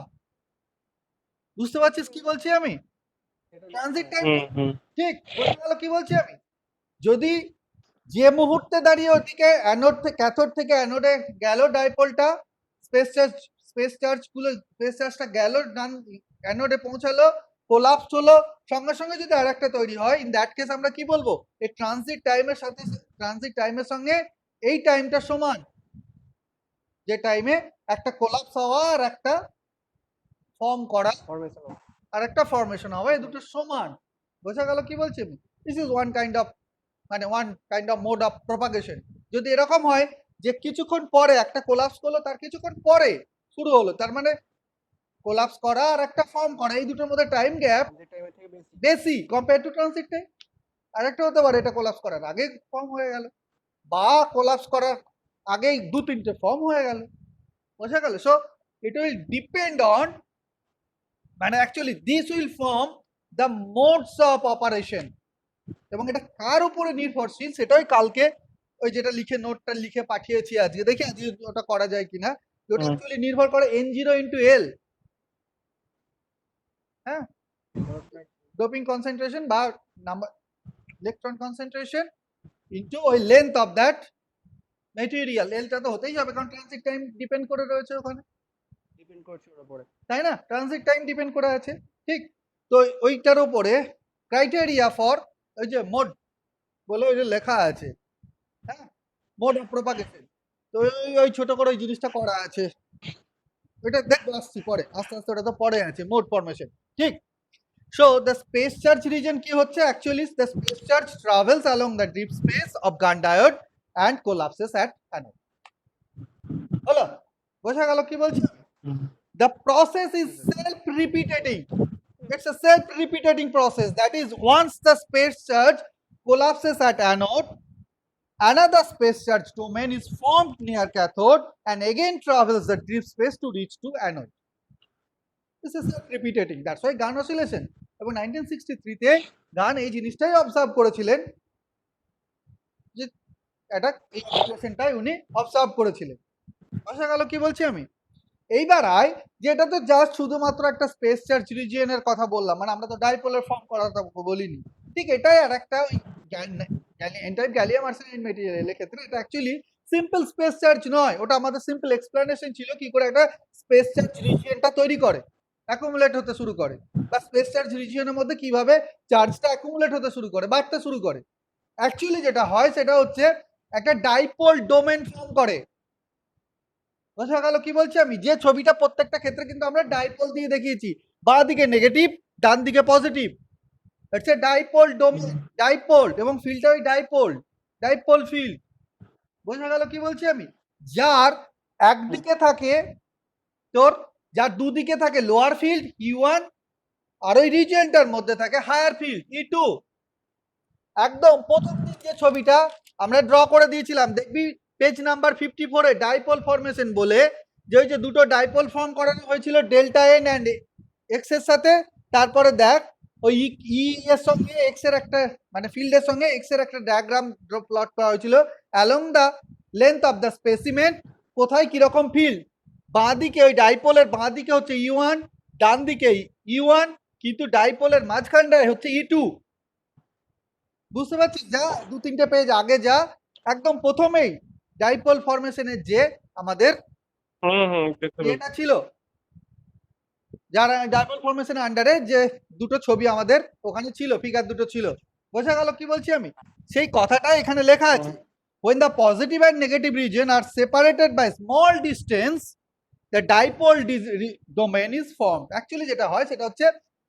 S1: বুঝতে পারছিস কি বলছি আমি? ট্রানজিট টাইম ঠিক বোঝা গেল কি বলছি আমি? যদি যে মুহূর্তে দাঁড়িয়ে ওদিকে অ্যানোড থেকে ক্যাথোড থেকে অ্যানোডে গেল ডাইপোলটা, স্পেস চার্জটা গেল ডান অ্যানোডে পৌঁছালো, কোলাপস হলো, সঙ্গে সঙ্গে যদি আরেকটা তৈরি হয়, ইন দ্যাট কেস আমরা কি বলবো, এই ট্রানজিট টাইমের সঙ্গে এই টাইমটা সমান, যে টাইমে একটা কোলাপস হওয়া আর একটা ফর্ম করা
S4: ফরমেশন
S1: আর একটা ফরমেশন হওয়া, এই দুটো সমান। বোঝা গেল কি বলছি আমি? This is one kind of mode of propagation. যদি এরকম হয় যে কিছুক্ষণ পরে একটা কোলাপস করলো, তার কিছুক্ষণ পরে শুরু হলো, তার মানে কোলাপস করা আর একটা ফর্ম করা, এই দুটোর মধ্যে টাইম গ্যাপ
S4: টাইমের থেকে বেশি।
S1: বেশি কম্পেয়ার টু ট্রানজিট টাইম। আরেকটা হতে পারে এটা কোলাপস করার আগে ফর্ম হয়ে গেল, বা কোলাপস করার আগেই 2-3টে ফর্ম হয়ে গেল। বোঝা গেল? So it will depend on, মানে actually this will form the modes of operation, এবং এটা কার উপরে নির্ভরশীল সেটাই কালকে ওই যেটা লিখে নোটটা লিখে পাঠিয়েছি আজকে, দেখি আজকে ওটা করা যায় কিনা। ওটা অ্যাকচুয়ালি নির্ভর করে N0 ইন্টু L, হ্যাঁ, ডোপিং কনসেন্ট্রেশন বা নাম্বার ইলেকট্রন কনসেন্ট্রেশন ইন্টু ওই লেন্থ অফ দ্যাট মেটেরিয়াল। এলটা তো হতেই হবে কারণ ট্রানজিট টাইম ডিপেন্ড করে রয়েছে ওখানে,
S4: ডিপেন্ড করছে ওর উপরে।
S1: তাই না? ট্রানজিট টাইম ডিপেন্ড করে আছে, ঠিক। তো ওইটার উপরে ক্রাইটেরিয়া ফর ওই যে মোড বলে ওই যে লেখা আছে, হ্যাঁ, মোড অফ প্রপাগেশন। তো ওই ছোট করে ওই জিনিসটা করা আছে, ওইটা দেখবো আসছি পরে, আস্তে আস্তে ওটা তো পরে আছে মোড ফরমেশন, ঠিক। So the space charge region কি হচ্ছে, actually the space charge travels along the deep space of GaN diode and collapses at anode. হলো? বোঝা গেল কি বলছি? The process is self-repeating. It's a self-repeating process. That is, once the space charge collapses at anode, another space charge domain is formed near cathode and again travels the deep space to reach to anode. This is self-repeating. That's why GaN oscillation. এবং 1963-তে গান এই জিনিসটাই অবজার্ভ করেছিলেন, যে এটা এই অপারেশনটাই উনি অবজার্ভ করেছিলেন। বোঝা গেল কি বলছি আমি? এইবার আয় যে এটা তো জাস্ট শুধুমাত্র একটা স্পেস চার্জ রিজিয়নের কথা বললাম, মানে আমরা তো ডাইপোলার ফর্ম করার কথা বলিনি, ঠিক। এটাই আর একটা ওই এনটাইপ গ্যালিয়াম আর্সেনাইড মেটেরিয়ালের ক্ষেত্রে এটা অ্যাকচুয়ালি সিম্পল স্পেস চার্জ নয়, ওটা আমাদের সিম্পল এক্সপ্লেনেশন ছিল কি করে একটা স্পেস চার্জ রিজিয়নটা তৈরি করে, অ্যাকুমুলেট হতে শুরু করে, বা স্পেস চার্জ রিজিয়নের মধ্যে কিভাবে চার্জটা অ্যাকুমুলেট হতে শুরু করে, বাড়তে শুরু করে। অ্যাকচুয়ালি যেটা হয় সেটা হচ্ছে একটা ডাইপোল ডোমেন ফর্ম করে। বোঝা গেল কি বলছি আমি? যে ছবিটা প্রত্যেকটা ক্ষেত্রে কিন্তু আমরা ডাইপোল দিয়ে দেখিয়েছি, বাঁ দিকে নেগেটিভ, ডান দিকে পজিটিভ, হচ্ছে ডাইপোল ডোমেন, ডাইপোল, এবং ফিল্ডটা ওই ডাইপোল ফিল্ড। বোঝা গেল কি বলছি আমি? যার একদিকে থাকে তোর, যার দুদিকে থাকে লোয়ার ফিল্ড E1, আর ওই রিজিয়নটার মধ্যে থাকে হায়ার ফিল্ড E2। একদম প্রথম দিন যে ছবিটা আমরা ড্র করে দিয়েছিলাম, দেখবি পেজ নাম্বার 54-এ ডাইপোল ফরমেশন বলে, যে ওই যে দুটো ডাইপোল ফর্ম করানো হয়েছিল ডেল্টা এন অ্যান্ড এক্স এর সাথে, তারপরে দেখ ওই ই এর সঙ্গে এক্স এর একটা মানে ফিল্ডের সঙ্গে এক্স এর একটা ডায়াগ্রাম প্লট করা হয়েছিল along the length of the specimen, কোথায় কিরকম ফিল্ড। বাঁ দিকে ওই ডাইপোলের বাঁ দিকে হচ্ছে E1, ডান দিকে E1, কিন্তু ডাইপোলের মাঝখানটায় হচ্ছে E2। বুঝতে পারছিস? যা 2-3টে পেজ আগে যা, একদম প্রথমেই ডাইপোল ফরমেশনের যে আমাদের এটা ছিল, যারা ডাইপোল ফরমেশনের আন্ডারে যে দুটো ছবি আমাদের ওখানে ছিল, ফিগার দুটো ছিল। বোঝা গেল কি বলছি আমি? সেই কথাটা এখানে লেখা আছে, when the positive and negative region are separated by small distance, the dipole domain is formed. Actually যেটা হয় সেটা হচ্ছে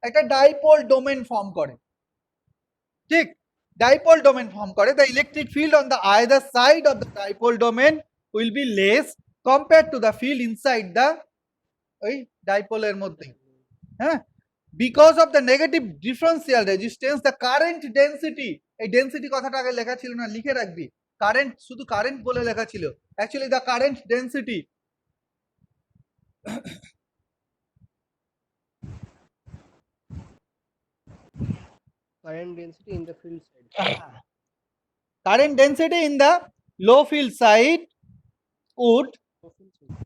S1: একটা ডাইপোল ডোমেন ফর্ম করে, ঠিক? ডাইপোল ডোমেন ফর্ম করে। The electric field on the either side of the dipole domain will be less compare to the field inside the ওই ডাইপোলের মধ্যে, হ্যাঁ? Because of the negative differential resistance the current density, এই ডেন্সিটি কথাটা আগে লেখা ছিল না, লিখে রাখবি। কারেন্ট শুধু কারেন্ট বলে লেখা ছিল, actually the current density
S4: current density in the field side.
S1: current density in the low field side would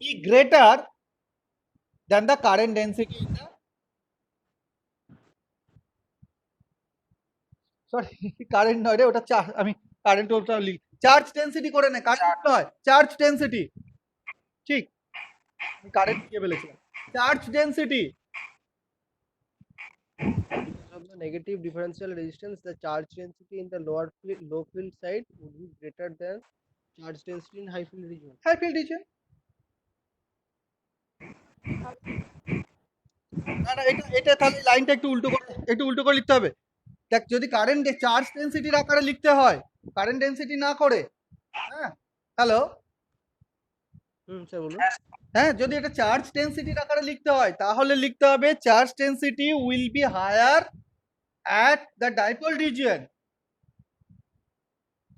S1: be greater than the current density in the sorry current নয় রে, ওটা আমি কারেন্ট ওটা লিখ, চার্জ ডেন্সিটি করে নে, কারেন্ট নয়, চার্জ ডেন্সিটি, ঠিক? আমি কারেন্ট লিখে ফেলেছিলাম, charge density.
S4: Because of the negative differential resistance, the charge density in the low field side would be greater than charge density in high field region.
S1: High field region. না না, এটা তাহলে লাইনটা একটু উল্টো করে লিখতে হবে। দেখ, যদি কারেন্ট চার্জ ডেন্সিটির আকারে লিখতে হয়, কারেন্ট ডেন্সিটি না করে, হ্যাঁ, হ্যালো,
S4: স্যার বলুন।
S1: হ্যাঁ, যদি এটা চার্জ ডেন্সিটির আকারে লিখতে হয় তাহলে লিখতে হবে charge density will be higher at the dipole region,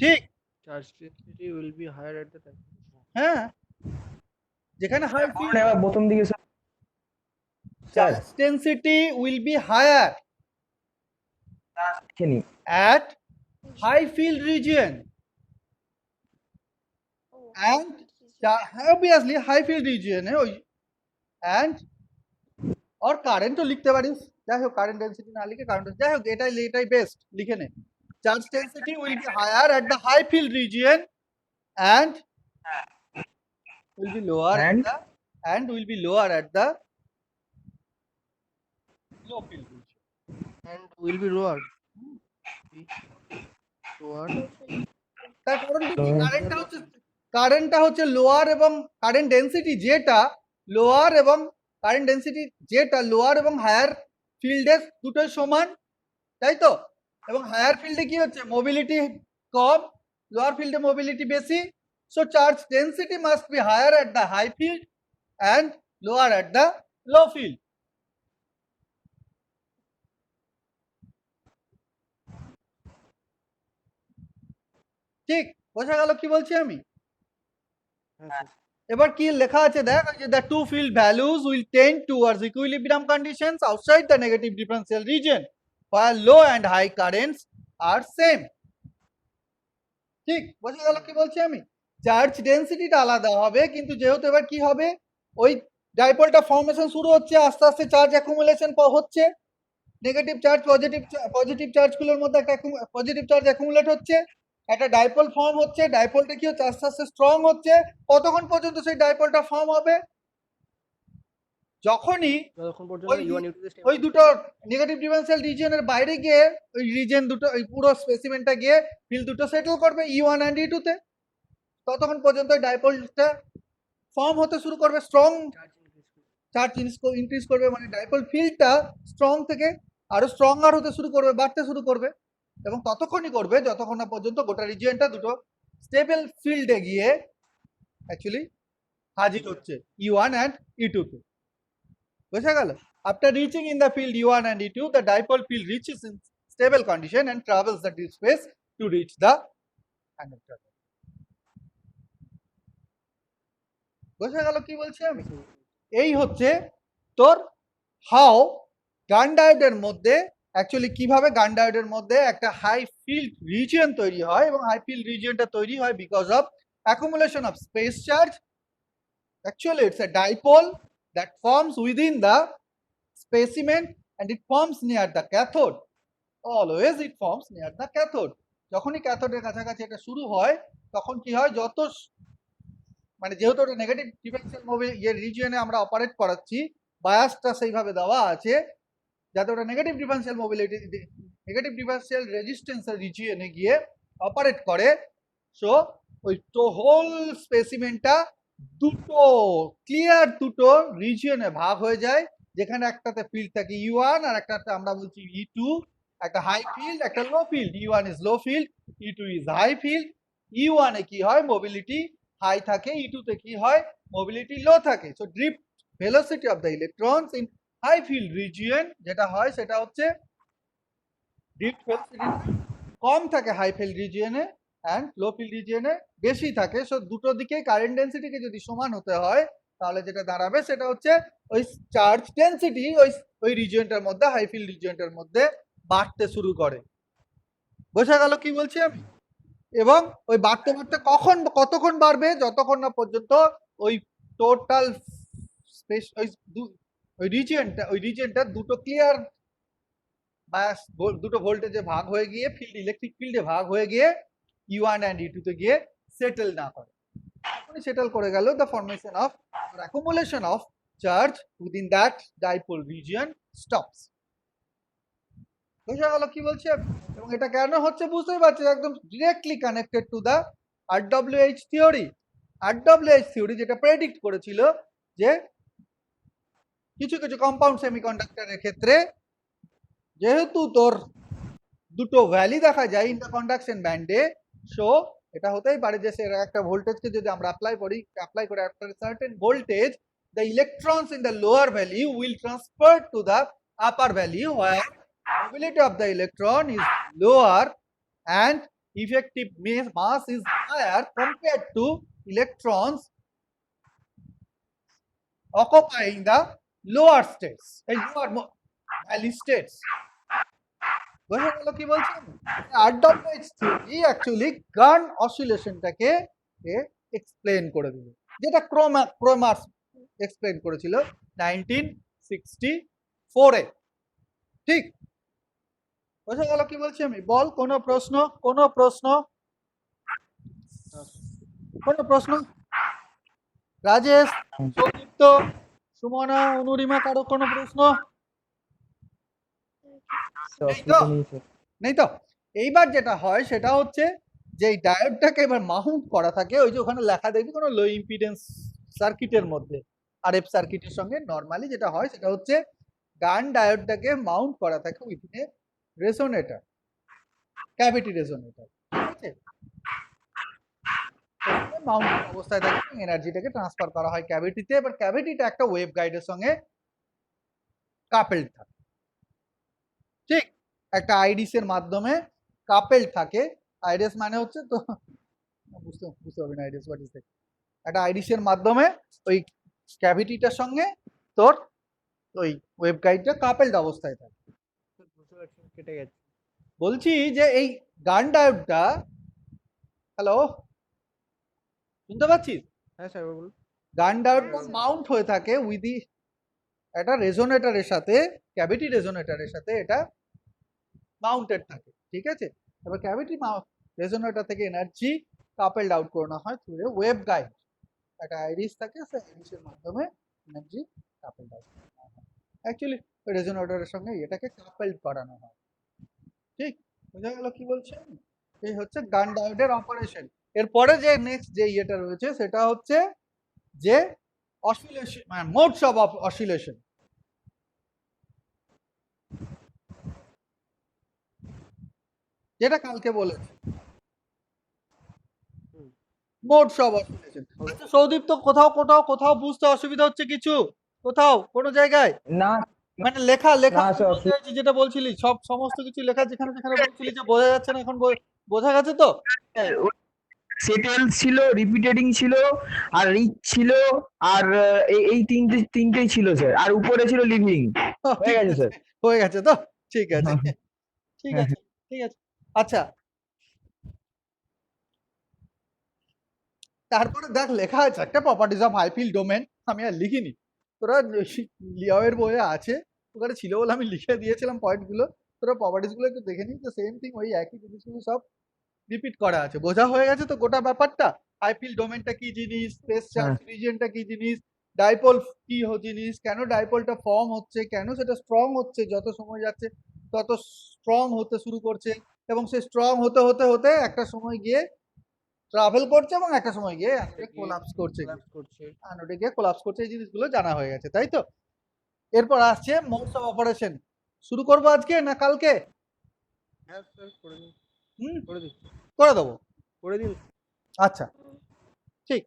S1: ঠিক?
S4: Charge density will be higher at the time.
S1: হ্যাঁ, যেখানে হাই ফিল্ড,
S2: এবার প্রথম দিকে sir
S1: charge density will be higher
S2: লিখে নি।
S1: at high field region and obviously high field region and or current তো লিখতে পারিস, যাই হোক কারেন্ট ডেন্সিটি না লিখে কারেন্ট, যাই হোক এটাই বেস্ট, লিখে নে charge density will be higher at the high field region and will be lower will be lower at the low field region.
S4: And will be lower. Lower.
S1: তার কারেন্টটা হচ্ছে লোয়ার এবং কারেন্ট ডেন্সিটি যেটা লোয়ার এবং কারেন্ট ডেন্সিটি যেটা লোয়ার এবং হায়ার ফিল্ডের দুটোই সমান, তাই তো? এবং হায়ার ফিল্ডে কি হচ্ছে, মোবিলিটি কম, লোয়ার ফিল্ডে মোবিলিটি বেশি, so charge density must be higher at the high field and lower at the low field. ঠিক বোঝা গেল কি বলছি আমি? এবার কি লেখা আছে দেখ, যে the two field values will tend towards equilibrium conditions outside the negative differential region while low and high currents are same. ঠিক বোঝা গেল কি বলছি আমি? চার্জ ডেন্সিটিটা আলাদা হবে, কিন্তু যেহেতু এবার কি হবে, ওই ডাইপোলটা ফর্মেশন শুরু হচ্ছে, আস্তে আস্তে চার্জ অ্যাকুমুলেশন হচ্ছে, নেগেটিভ চার্জ পজিটিভ চার্জগুলোর মধ্যে একটা পজিটিভ চার্জ অ্যাকুমুলেট হচ্ছে, একটা ডাইপোল ফর্ম হচ্ছে, ডাইপোলটা কি হচ্ছে আস্তে আস্তে স্ট্রং হচ্ছে। কতক্ষণ পর্যন্ত সেই ডাইপোলটা ফর্ম হবে? যখনই ওই দুটো নেগেটিভ ডিফারেন্সিয়াল রিজিয়নের বাইরে গিয়ে ওই রিজিয়ন দুটো, ওই পুরো স্পেসিমেনটা গিয়ে ফিল্ড দুটো সেটেল করবে E1 অ্যান্ড E2 তে, ততক্ষণ পর্যন্ত ডাইপোলটা ফর্ম হতে শুরু করবে, স্ট্রং চার্জ ইনক্রিজ করবে, মানে ডাইপোল ফিল্ডটা স্ট্রং থেকে আরো স্ট্রঙ্গার হতে শুরু করবে, বাড়তে শুরু করবে, এবং ততক্ষণই করবে যতক্ষণ না পর্যন্ত গোটা রিজিয়নটা দুটো স্টেবল ফিল্ডে গিয়ে অ্যাকচুয়ালি হাজির হচ্ছে E1 অ্যান্ড E2 তে। বোঝা গেল? After reaching in the field E1 and E2, the dipole field reaches in stable condition and travels the deep space to reach the end. বোঝা গেল কি বলছি আমি? এই হচ্ছে তোর হাউ গান ডায়োডের মধ্যে অ্যাকচুয়ালি কিভাবে গান ডায়োডের মধ্যে একটা হাই ফিল্ড রিজিয়ন তৈরি হয়, এবং হাই ফিল্ড রিজিয়নটা তৈরি হয় because of accumulation of space charge. Actually, it's a dipole that forms within the specimen and it forms near the cathode. Always it forms near the cathode. যখনই ক্যাথোডের কাছাকাছি এটা শুরু হয় তখন কি হয়, যত মানে যেহেতু ওটা নেগেটিভ ডিফারেন্সিয়াল রিজিয়নে আমরা অপারেট করাচ্ছি, বায়াসটা সেইভাবে দেওয়া আছে যাতে ওটা নেগেটিভ ডিফারেন্সিয়াল নেগেটিভ ডিফারেন্সিয়াল রেজিস্ট্যান্সের রিজিয়নে গিয়ে অপারেট করে। সো ওই তো হোল স্পেসিমেনটা দুটো ক্লিয়ার দুটো রিজিয়নে ভাগ হয়ে যায়, যেখানে একটাতে ফিল্ড থাকে E1 আর একটাতে আমরা বলছি E2, একটা হাই ফিল্ড একটা low field. E1 is low field, E2 is high field. E1 এ কি হয়, মোবিলিটি হাই থাকে, E2 তে কি হয়, মোবিলিটি লো থাকে। So drift velocity of the electrons in high field region যেটা হয় সেটা হচ্ছে ড্রিফট ভেলোসিটি কম থাকে হাই ফিল্ড রিজিয়নে অ্যান্ড লো ফিল্ড রিজিয়নে বেশি থাকে। সো দুটো দিকে কারেন্ট ডেন্সিটিকে যদি সমান হতে হয় তাহলে যেটা দাঁড়াবে সেটা হচ্ছে ওই চার্জ ডেন্সিটি ওই রিজিয়নটার মধ্যে, হাই ফিল্ড রিজিয়নটার মধ্যে বাড়তে শুরু করে। বোঝা গেল কি বলছি আমি? এবং ওই বাড়তে বাড়তে কতক্ষণ বাড়বে, যতক্ষণ না পর্যন্ত ওই টোটাল স্পেস ওই রিজিয়নটা দুটো ক্লিয়ার বা দুটো ভোল্টেজে ভাগ হয়ে গিয়ে ইলেকট্রিক ফিল্ডে ভাগ হয়ে গিয়ে E1 অ্যান্ড E2 তে গিয়ে সেটেল না করে। যখনই সেটেল করে গেল, the formation of accumulation of charge within that dipole region stops. বোঝা গেল কি বলছি আমি? এবং এটা কেন হচ্ছে বুঝতেই পারছি, একদম directly connected to the RWH theory. RWH theory যেটা প্রেডিক্ট করেছিল যে কিছু কিছু কম্পাউন্ড সেমিকন্ডাক্টরের ক্ষেত্রে যেহেতু তোর দুটো ভ্যালি দেখা যায় ইন দ্য কন্ডাকশন ব্যান্ডে, সো এটা হতেই পারে যে একটা ভোল্টেজকে যদি আমরা অ্যাপ্লাই করে after certain voltage the electrons in the lower value will transfer to the upper value where mobility of the electron is lower and effective mass is higher compared to electrons occupying the lower states, lower value states. বোঝা গেল কি বলছি? RWH থিওরি অ্যাকচুয়ালি গান অসিলেশনটাকে এক্সপ্লেন করে দিল, যেটা ক্রোমার এক্সপ্লেন করেছিল 1964 এ। ঠিক বোঝা গেল কি বলছি আমি? বল কোনো প্রশ্ন? রাজেশ, সৌদীপ্ত, সুমনা, অনুরিমা, কারো কোনো প্রশ্ন নেই তো? এইবার যেটা হয় সেটা হচ্ছে যে এই ডায়োডটাকে এবার মাউন্ট করা থাকে, ওই যে ওখানে লেখা দেখবি কোনো লো ইম্পিডেন্স সার্কিটের মধ্যে, RF সার্কিটের সঙ্গে নর্মালি যেটা হয় সেটা হচ্ছে গান ডায়োডটাকে মাউন্ট করা থাকে within a resonator, cavity resonator. ঠিক আছে, মাউন্ট অবস্থায় থাকে, এনার্জিটাকে ট্রান্সফার করা হয় ক্যাভিটিতে। এবার ক্যাভিটিটা একটা ওয়েভ গাইডের সঙ্গে কাপেলড থাকে। ঠিক, একটা আইরিস এর মাধ্যমে কাপেলড থাকে। আইরিস মানে হচ্ছে তো বুঝতে হবে না আইরিস হোয়াট ইজ দ্যাট। একটা আইরিসের মাধ্যমে ওই ক্যাভিটিটার সঙ্গে তোর ওই ওয়েভ গাইডটা কাপেলড অবস্থায় থাকে।
S4: কেটে গেছে।
S1: বলছি যে এই গান ডায়োডটা, হ্যালো শুনতে পাচ্ছিস?
S4: হ্যাঁ স্যার বলুন।
S1: গান ডায়োডটা মাউন্ট হয়ে থাকে উইথি একটা রেজোনেটরের সাথে, ক্যাভিটি রেজোনেটরের সাথে এটা মাউন্টেড থাকে। ঠিক আছে, এবার ক্যাভিটি রেজোনেটর থেকে এনার্জি কাপেলড আউট করানো হয় থ্রু এ ওয়েভ গাইড। একটা আইরিস থাকে, সেই আইরিসের মাধ্যমে এনার্জি কাপেলড আউট করানো হয়। অ্যাকচুয়ালি রেজোনেটরের সঙ্গে এটাকে কাপেলড করানো হয়। ঠিক বোঝা গেল কি বলছে? এই হচ্ছে গান ডায়োডের অপারেশন। এরপরে যে নেক্সট যে ইয়েটা রয়েছে সেটা হচ্ছে যে অসিলেশন, মানে মোডস অফ অসিলেশন। যেটা কালকে বলেছি মোডস অফ অসিলেশন। আচ্ছা সৌদীপ, তো কোথাও বুঝতে অসুবিধা হচ্ছে কিছু? কোনো জায়গায়
S2: না
S1: মানে লেখা
S2: না,
S1: আমি বলতে চাইছি যেটা বলছিলি সমস্ত কিছু লেখা যেখানে বলছিলি যে বোঝা যাচ্ছে না, এখন বোঝা গেছে তো?
S2: সেটেল ছিল, রিপিটেটিং ছিল, আর রিচ ছিল, আর এই তিনটেই ছিল স্যার, আর উপরে ছিল লিভিং। হয়ে গেছে স্যার।
S1: হয়ে গেছে তো? ঠিক আছে ঠিক আছে ঠিক আছে। আচ্ছা তারপরে দেখ লেখা আছে একটা properties of high field domain, আমি আর লিখিনি, তোরা লিয়াওয়ের বইয়ে আছে, ওখানে ছিল বলে আমি লিখে দিয়েছিলাম পয়েন্টগুলো। তোরা প্রপার্টিজ গুলো একটু দেখে নিস, তো সেম থিং ওই একই জিনিসগুলো সব রিপিট করা আছে। বোঝা হয়ে গেছে তো গোটা ব্যাপারটা? হাই ফিল্ড ডোমেনটা কি জিনিস, স্পেস চার্জ রিজিয়নটা কি জিনিস, ডাইপোল কি জিনিস, কেন ডাইপোলটা ফর্ম হচ্ছে, কেন সেটা স্ট্রং হচ্ছে, যত সময় যাচ্ছে তত স্ট্রং হতে শুরু করছে, এবং সে স্ট্রং হতে হতে হতে একটা সময় গিয়ে ট্রাভেল করছে এবং একটা সময় গিয়ে কোলাপস করছে, এই জিনিসগুলো জানা হয়ে গেছে, তাই তো? এরপর আসছে মোডস অফ অপারেশন। শুরু করবো আজকে না কালকে?
S4: হ্যাঁ স্যার করে দিন,
S1: হুম,
S4: করে দিচ্ছি,
S1: করে দেবো।
S4: করে দিন।
S1: আচ্ছা ঠিক।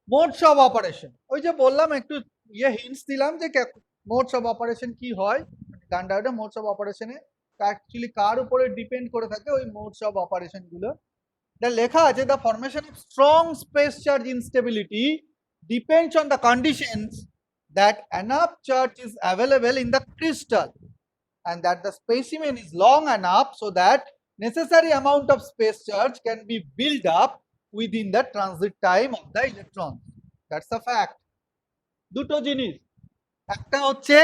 S1: মোডস অফ অপারেশন, ওই যে বললাম একটু হিন্টস দিলাম যে মোডস অফ অপারেশন কি হয়। গান ডায়োডে মোডস অফ অপারেশনে অ্যাকচুয়ালি কার উপরে ডিপেন্ড করে থাকে ওই মোডস অফ অপারেশন গুলো। এটা লেখা আছে the formation of strong space charge instability depends on the conditions that enough charge is available in the crystal and that the specimen is long enough so that necessary amount of space charge can be built up within the transit time of the electrons. That's a fact. দুটো জিনিস, একটা হচ্ছে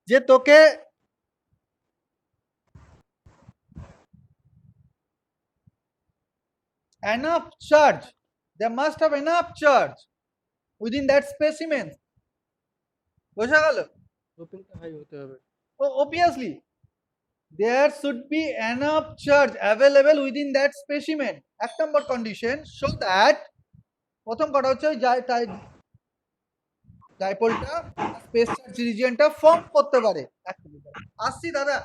S1: যে তোকে enough charge, there must have enough charge within that specimen. বোঝা গেল?
S4: ডোপিংটা হাই হতে হবে।
S1: Obviously there should be enough charge available within that specimen, এক নম্বর কন্ডিশন, so that প্রথম কথা হচ্ছে ওই ডাইপোলটা স্পেস চার্জ রিজিয়নটা ফর্ম করতে পারে। আসছি দাদা।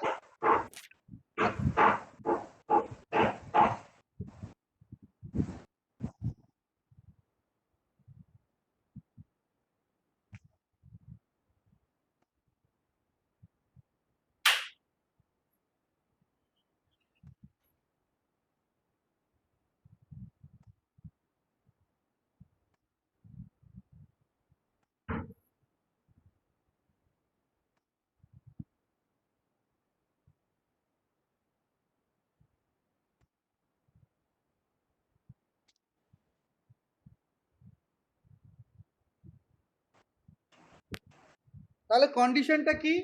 S1: তাহলে কন্ডিশনটা কি?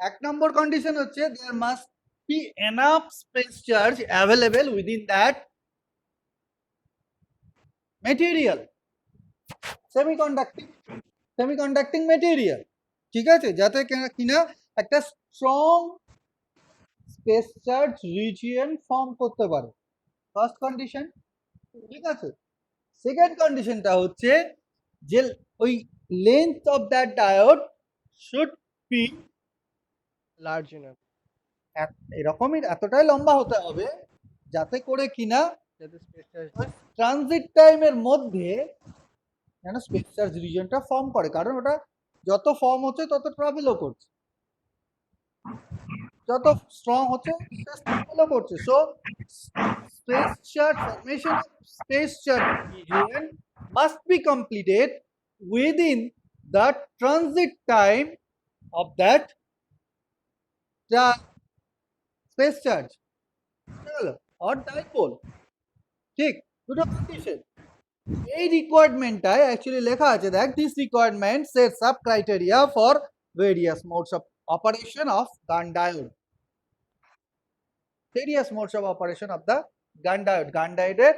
S1: এক নম্বর কন্ডিশন হচ্ছে there must be enough space charge available within that material, semiconducting material, ঠিক আছে, যাতে কিনা একটা strong space charge region form করতে পারে। ফার্স্ট কন্ডিশন, ঠিক আছে। সেকেন্ড কন্ডিশনটা হচ্ছে যে ওই length of that diode should be
S4: large enough,
S1: এরকমই এতটাই লম্বা হতে হবে যাতে করে কিনা
S4: যাতে স্পেস চার্জ
S1: ট্রানজিট টাইমের মধ্যে যেন স্পেস চার্জ রিজিয়নটা ফর্ম করে, কারণ ওটা যত ফর্ম হচ্ছে তত ট্রাভেলও করছে, যত স্ট্রং হচ্ছে ট্রাভেলও করছে। So space charge formation of space charge region must be completed within the transit time of that space charge or dipole, ঠিক, দুটো কন্ডিশন। এই রিকোয়ারমেন্টটাই অ্যাকচুয়ালি লেখা আছে, দেখ this requirement sets up criteria for various modes of operation of Gunn diode, various modes of operation of the Gunn diode. Gunn ডায়োডের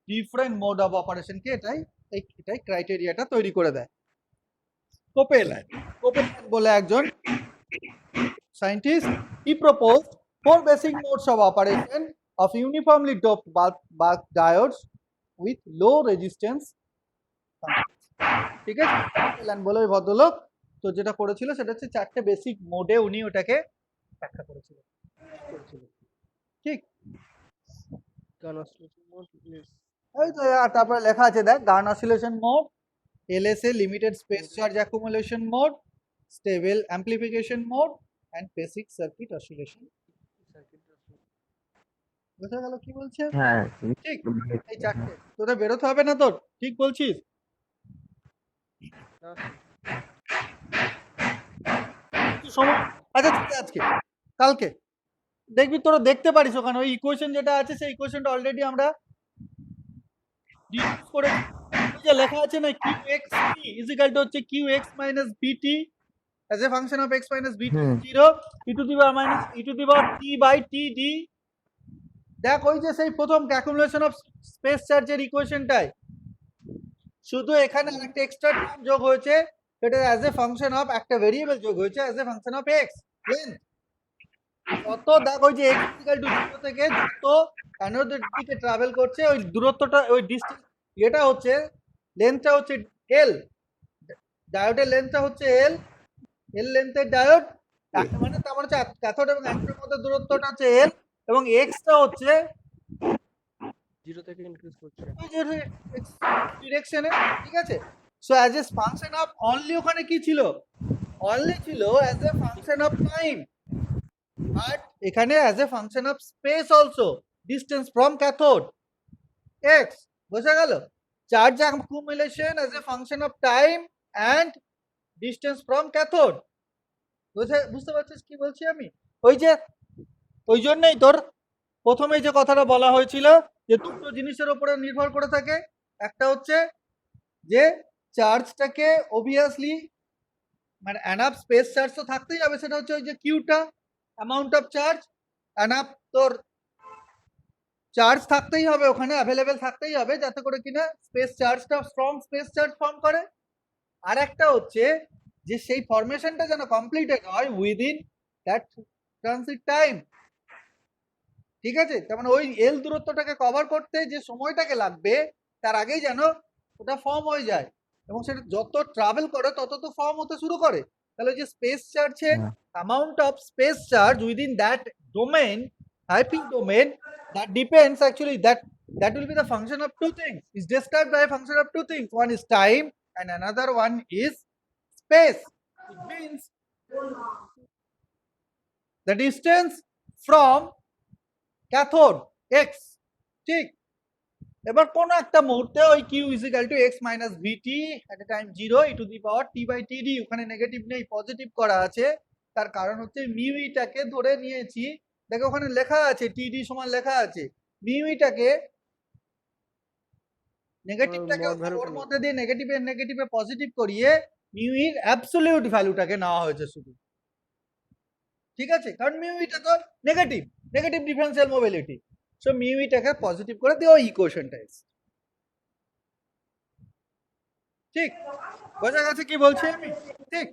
S1: ডিফারেন্ট মোড অফ অপারেশনকে এটাই ক্রাইটেরিয়াটা তৈরি করে দেয়। কোপেল্যান্ড বলে একজন scientist, he proposed 4 basic modes of operation of uniformly doped bulk diodes with low resistance, ঠিক আছে। কোপেল্যান্ড বলে ওই ভদ্রলোক তো যেটা করেছিল সেটা হচ্ছে 4টে বেসিক মোডে উনি ওটাকে ব্যাখ্যা করেছিল, ঠিক।
S4: গান অসিলেশন মোড,
S1: এই তো, আর তারপরে লেখা আছে দেখ, Gunn oscillation mode, LSA limited space charge accumulation mode, stable amplification mode and basic circuit oscillation. বোঝা গেল কি বলছে?
S2: হ্যাঁ
S1: ঠিক, এই 4টে তোদের বেরোতে হবে না তোর, ঠিক বলছিস? সময় আচ্ছা ঠিক আছে, আজকে কালকে দেখবি তোরা দেখতে পারিস ওখানে ওই ইকুয়েশন যেটা আছে সেই ইকুয়েশনটা অলরেডি আমরা ডিসকাস করে, যে লেখা আছে না qxt ইজিক্যাল টু হচ্ছে qx minus bt as a function of x minus bt 0 e to the power minus e to the power t by td। দেখ ওই যে সেই প্রথম অ্যাকুমুলেশন অফ স্পেস চার্জের ইকুয়েশনটাই, শুধু এখানে একটা এক্সট্রা টার্ম যোগ হয়েছে, সেটা অ্যাজ এ ফাংশন অফ একটা ভেরিয়েবল যোগ হয়েছে as a function of x length. কত দেখ ওই যে x ইকুয়াল টু 0 থেকে যত অ্যানোডের দিকে ট্রাভেল করছে ওই দূরত্বটা ওই ডিসটেন্স এটা হচ্ছে লেন্থটা হচ্ছে l, ডায়োডের লেন্থটা হচ্ছে l, এল লেন্থের ডায়োড, মানে তার মানে হচ্ছে ক্যাথোড এবং অ্যানোডের মধ্যে দূরত্বটা হচ্ছে এল, এবং এক্সটা হচ্ছে
S4: 0 থেকে ইনক্রিজ করছে।
S1: ডিরেকশনে, ঠিক আছে। So as a function of only, ওখানে কি ছিল, অনলি ছিল as a function of time, but এখানে as a function of space also, distance from cathode X, বোঝা গেল। Charge accumulation as a function of time and distance from cathode, বুঝতে পারছিস কি বলছি আমি? ওই যে ওই জন্যই তোর প্রথমে যে কথাটা বলা হয়েছিল যে দুটো জিনিসের উপরে নির্ভর করে থাকে, একটা হচ্ছে যে চার্জটাকে অবভিয়াসলি মানে এনাফ স্পেস চার্জ তো থাকতেই হবে, সেটা হচ্ছে ওই যে কিউটা, অ্যামাউন্ট অফ চার্জ, এনাফ তোর চার্জ থাকতেই হবে ওখানে, অ্যাভেলেবেল থাকতেই হবে, যাতে করে কিনা স্পেস চার্জটা স্ট্রং স্পেস চার্জ ফর্ম করে। আর একটা হচ্ছে যে সেই ফরমেশনটা যেন কমপ্লিটেড হয় উইদিন দ্যাট ট্রানজিট টাইম, ঠিক আছে। তার মানে ওই এল দূরত্বটাকে কভার করতে যে সময়টাকে লাগবে তার আগেই যেন ওটা ফর্ম হয়ে যায়, এবং সেটা যত ট্রাভেল করে তত তো ফর্ম হতে শুরু করে। তাহলে যে স্পেস চার্জের amount of space charge within that domain, typing domain, that depends actually, that will be the function of two things, is described by a function of two things, one is time and another one is space. It means the distance from cathode x, ঠিক। এবার কোন একটা মুহূর্তে ওই q equal to x minus v t at a time 0 e to the power t by t d, ওখানে নেগেটিভ নেই পজিটিভ করা আছে, তার কারণ হচ্ছে মিউ ইটাকে ধরে নিয়েছি, দেখো ওখানে লেখা আছে টিডি সমান লেখা আছে, মিউ ইটাকে নেগেটিভটাকে
S4: mod value
S1: ওর
S4: টা
S1: মধ্যে দিয়ে নেগেটিভে পজিটিভ করিয়ে মিউ এর অ্যাবসলিউট ভ্যালুটাকে নেওয়া হয়েছে শুধু, ঠিক আছে, কারণ মিউ ইটা তো negative differential mobility, so mu ইটাকে পজিটিভ করে দিয়ে ওই ইকুয়েশনটা এসেছে, ঠিক, বোঝা গেছে কি বলছি আমি, ঠিক।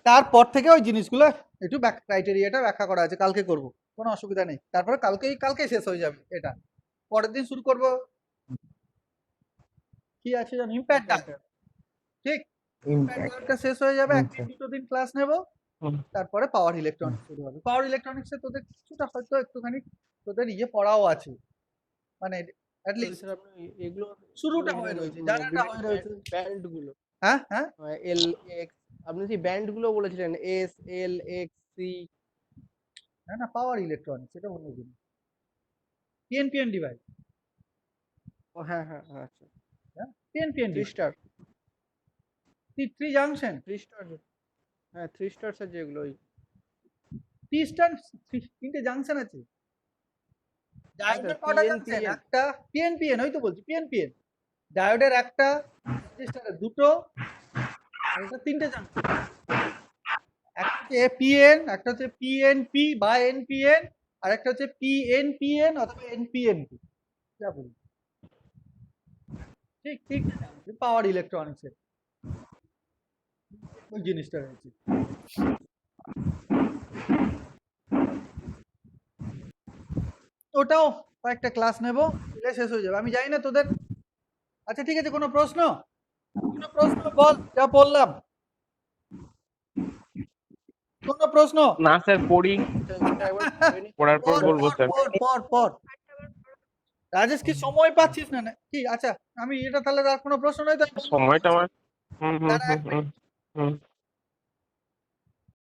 S1: তারপর থেকে ওই জিনিসগুলো একটু ক্রাইটেরিয়াটা ব্যাখ্যা করা আছে, কালকে করব, কোনো অসুবিধা নেই, তারপরে কালকে শেষ হয়ে যাবে এটা, পরের দিন শুরু করব কি আছে জানো, ইম্প্যাক্ট ডায়োড, ঠিক, ইম্প্যাক্ট ডায়োডটা শেষ হয়ে যাবে, একদিন দুটো দিন ক্লাস নেব, তারপরে পাওয়ার ইলেকট্রনিক্স শুরু হবে। পাওয়ার ইলেকট্রনিক্সে তোদের কিছুটা হয়তো একটুখানি তোদের পড়াও আছে, মানে at least
S4: স্যার আপনি এগুলো
S1: শুরুটা হয়ে রয়েছে, জানাটা হয়ে রয়েছে।
S4: ব্যান্ড গুলো
S1: হ্যাঁ হ্যাঁ,
S4: এল এক্স, আপনি যে ব্যান্ড গুলো বলেছিলেন এস এল এক্স সি,
S1: না পাওয়ার ইলেকট্রনিক্স এটা অন্য জিনিস, পিএনপিএন ডিভাইস,
S4: ও হ্যাঁ হ্যাঁ হ্যাঁ, আচ্ছা
S1: হ্যাঁ পিএনপিএন
S4: 3 স্টার
S1: থ্রি জাংশন,
S4: 3 স্টার, হ্যাঁ 3 স্টার স্যার যেগুলো ওই
S1: পিস্টন, তিনটে জাংশন আছে, ডায়োডের কটা জাংশন, একটা পিএনপিএন, ওই তো বলছি পিএনপিএন, ডায়োডের একটা, রেজিস্টারের দুটো, আর এটা তিনটে জাংশন, একটা হচ্ছে পিএন, একটা হচ্ছে পিএনপি বা এনপিএন, আর একটা হচ্ছে পিএনপিএন অথবা এনপিএনপি, যা বলি, ঠিক তিনটে জাংশন পাওয়ার ইলেকট্রনিক্সের ওই জিনিসটা রয়েছে। ওটাও কয়েকটা ক্লাস নেব, দিলে শেষ হয়ে যাবে, আমি জানি না তোদের, আচ্ছা ঠিক আছে, কোনো প্রশ্ন বল, যা বললাম, কোনো প্রশ্ন,
S6: না স্যার পড়ি, পড়ার পর বলবো স্যার।
S1: পর রাজেশ কি সময় পাচ্ছিস না কি? আচ্ছা আমি এটা তাহলে আর কোনো প্রশ্ন নয় তো
S6: সময়টা আমার
S1: দাঁড়া এক মিনিট।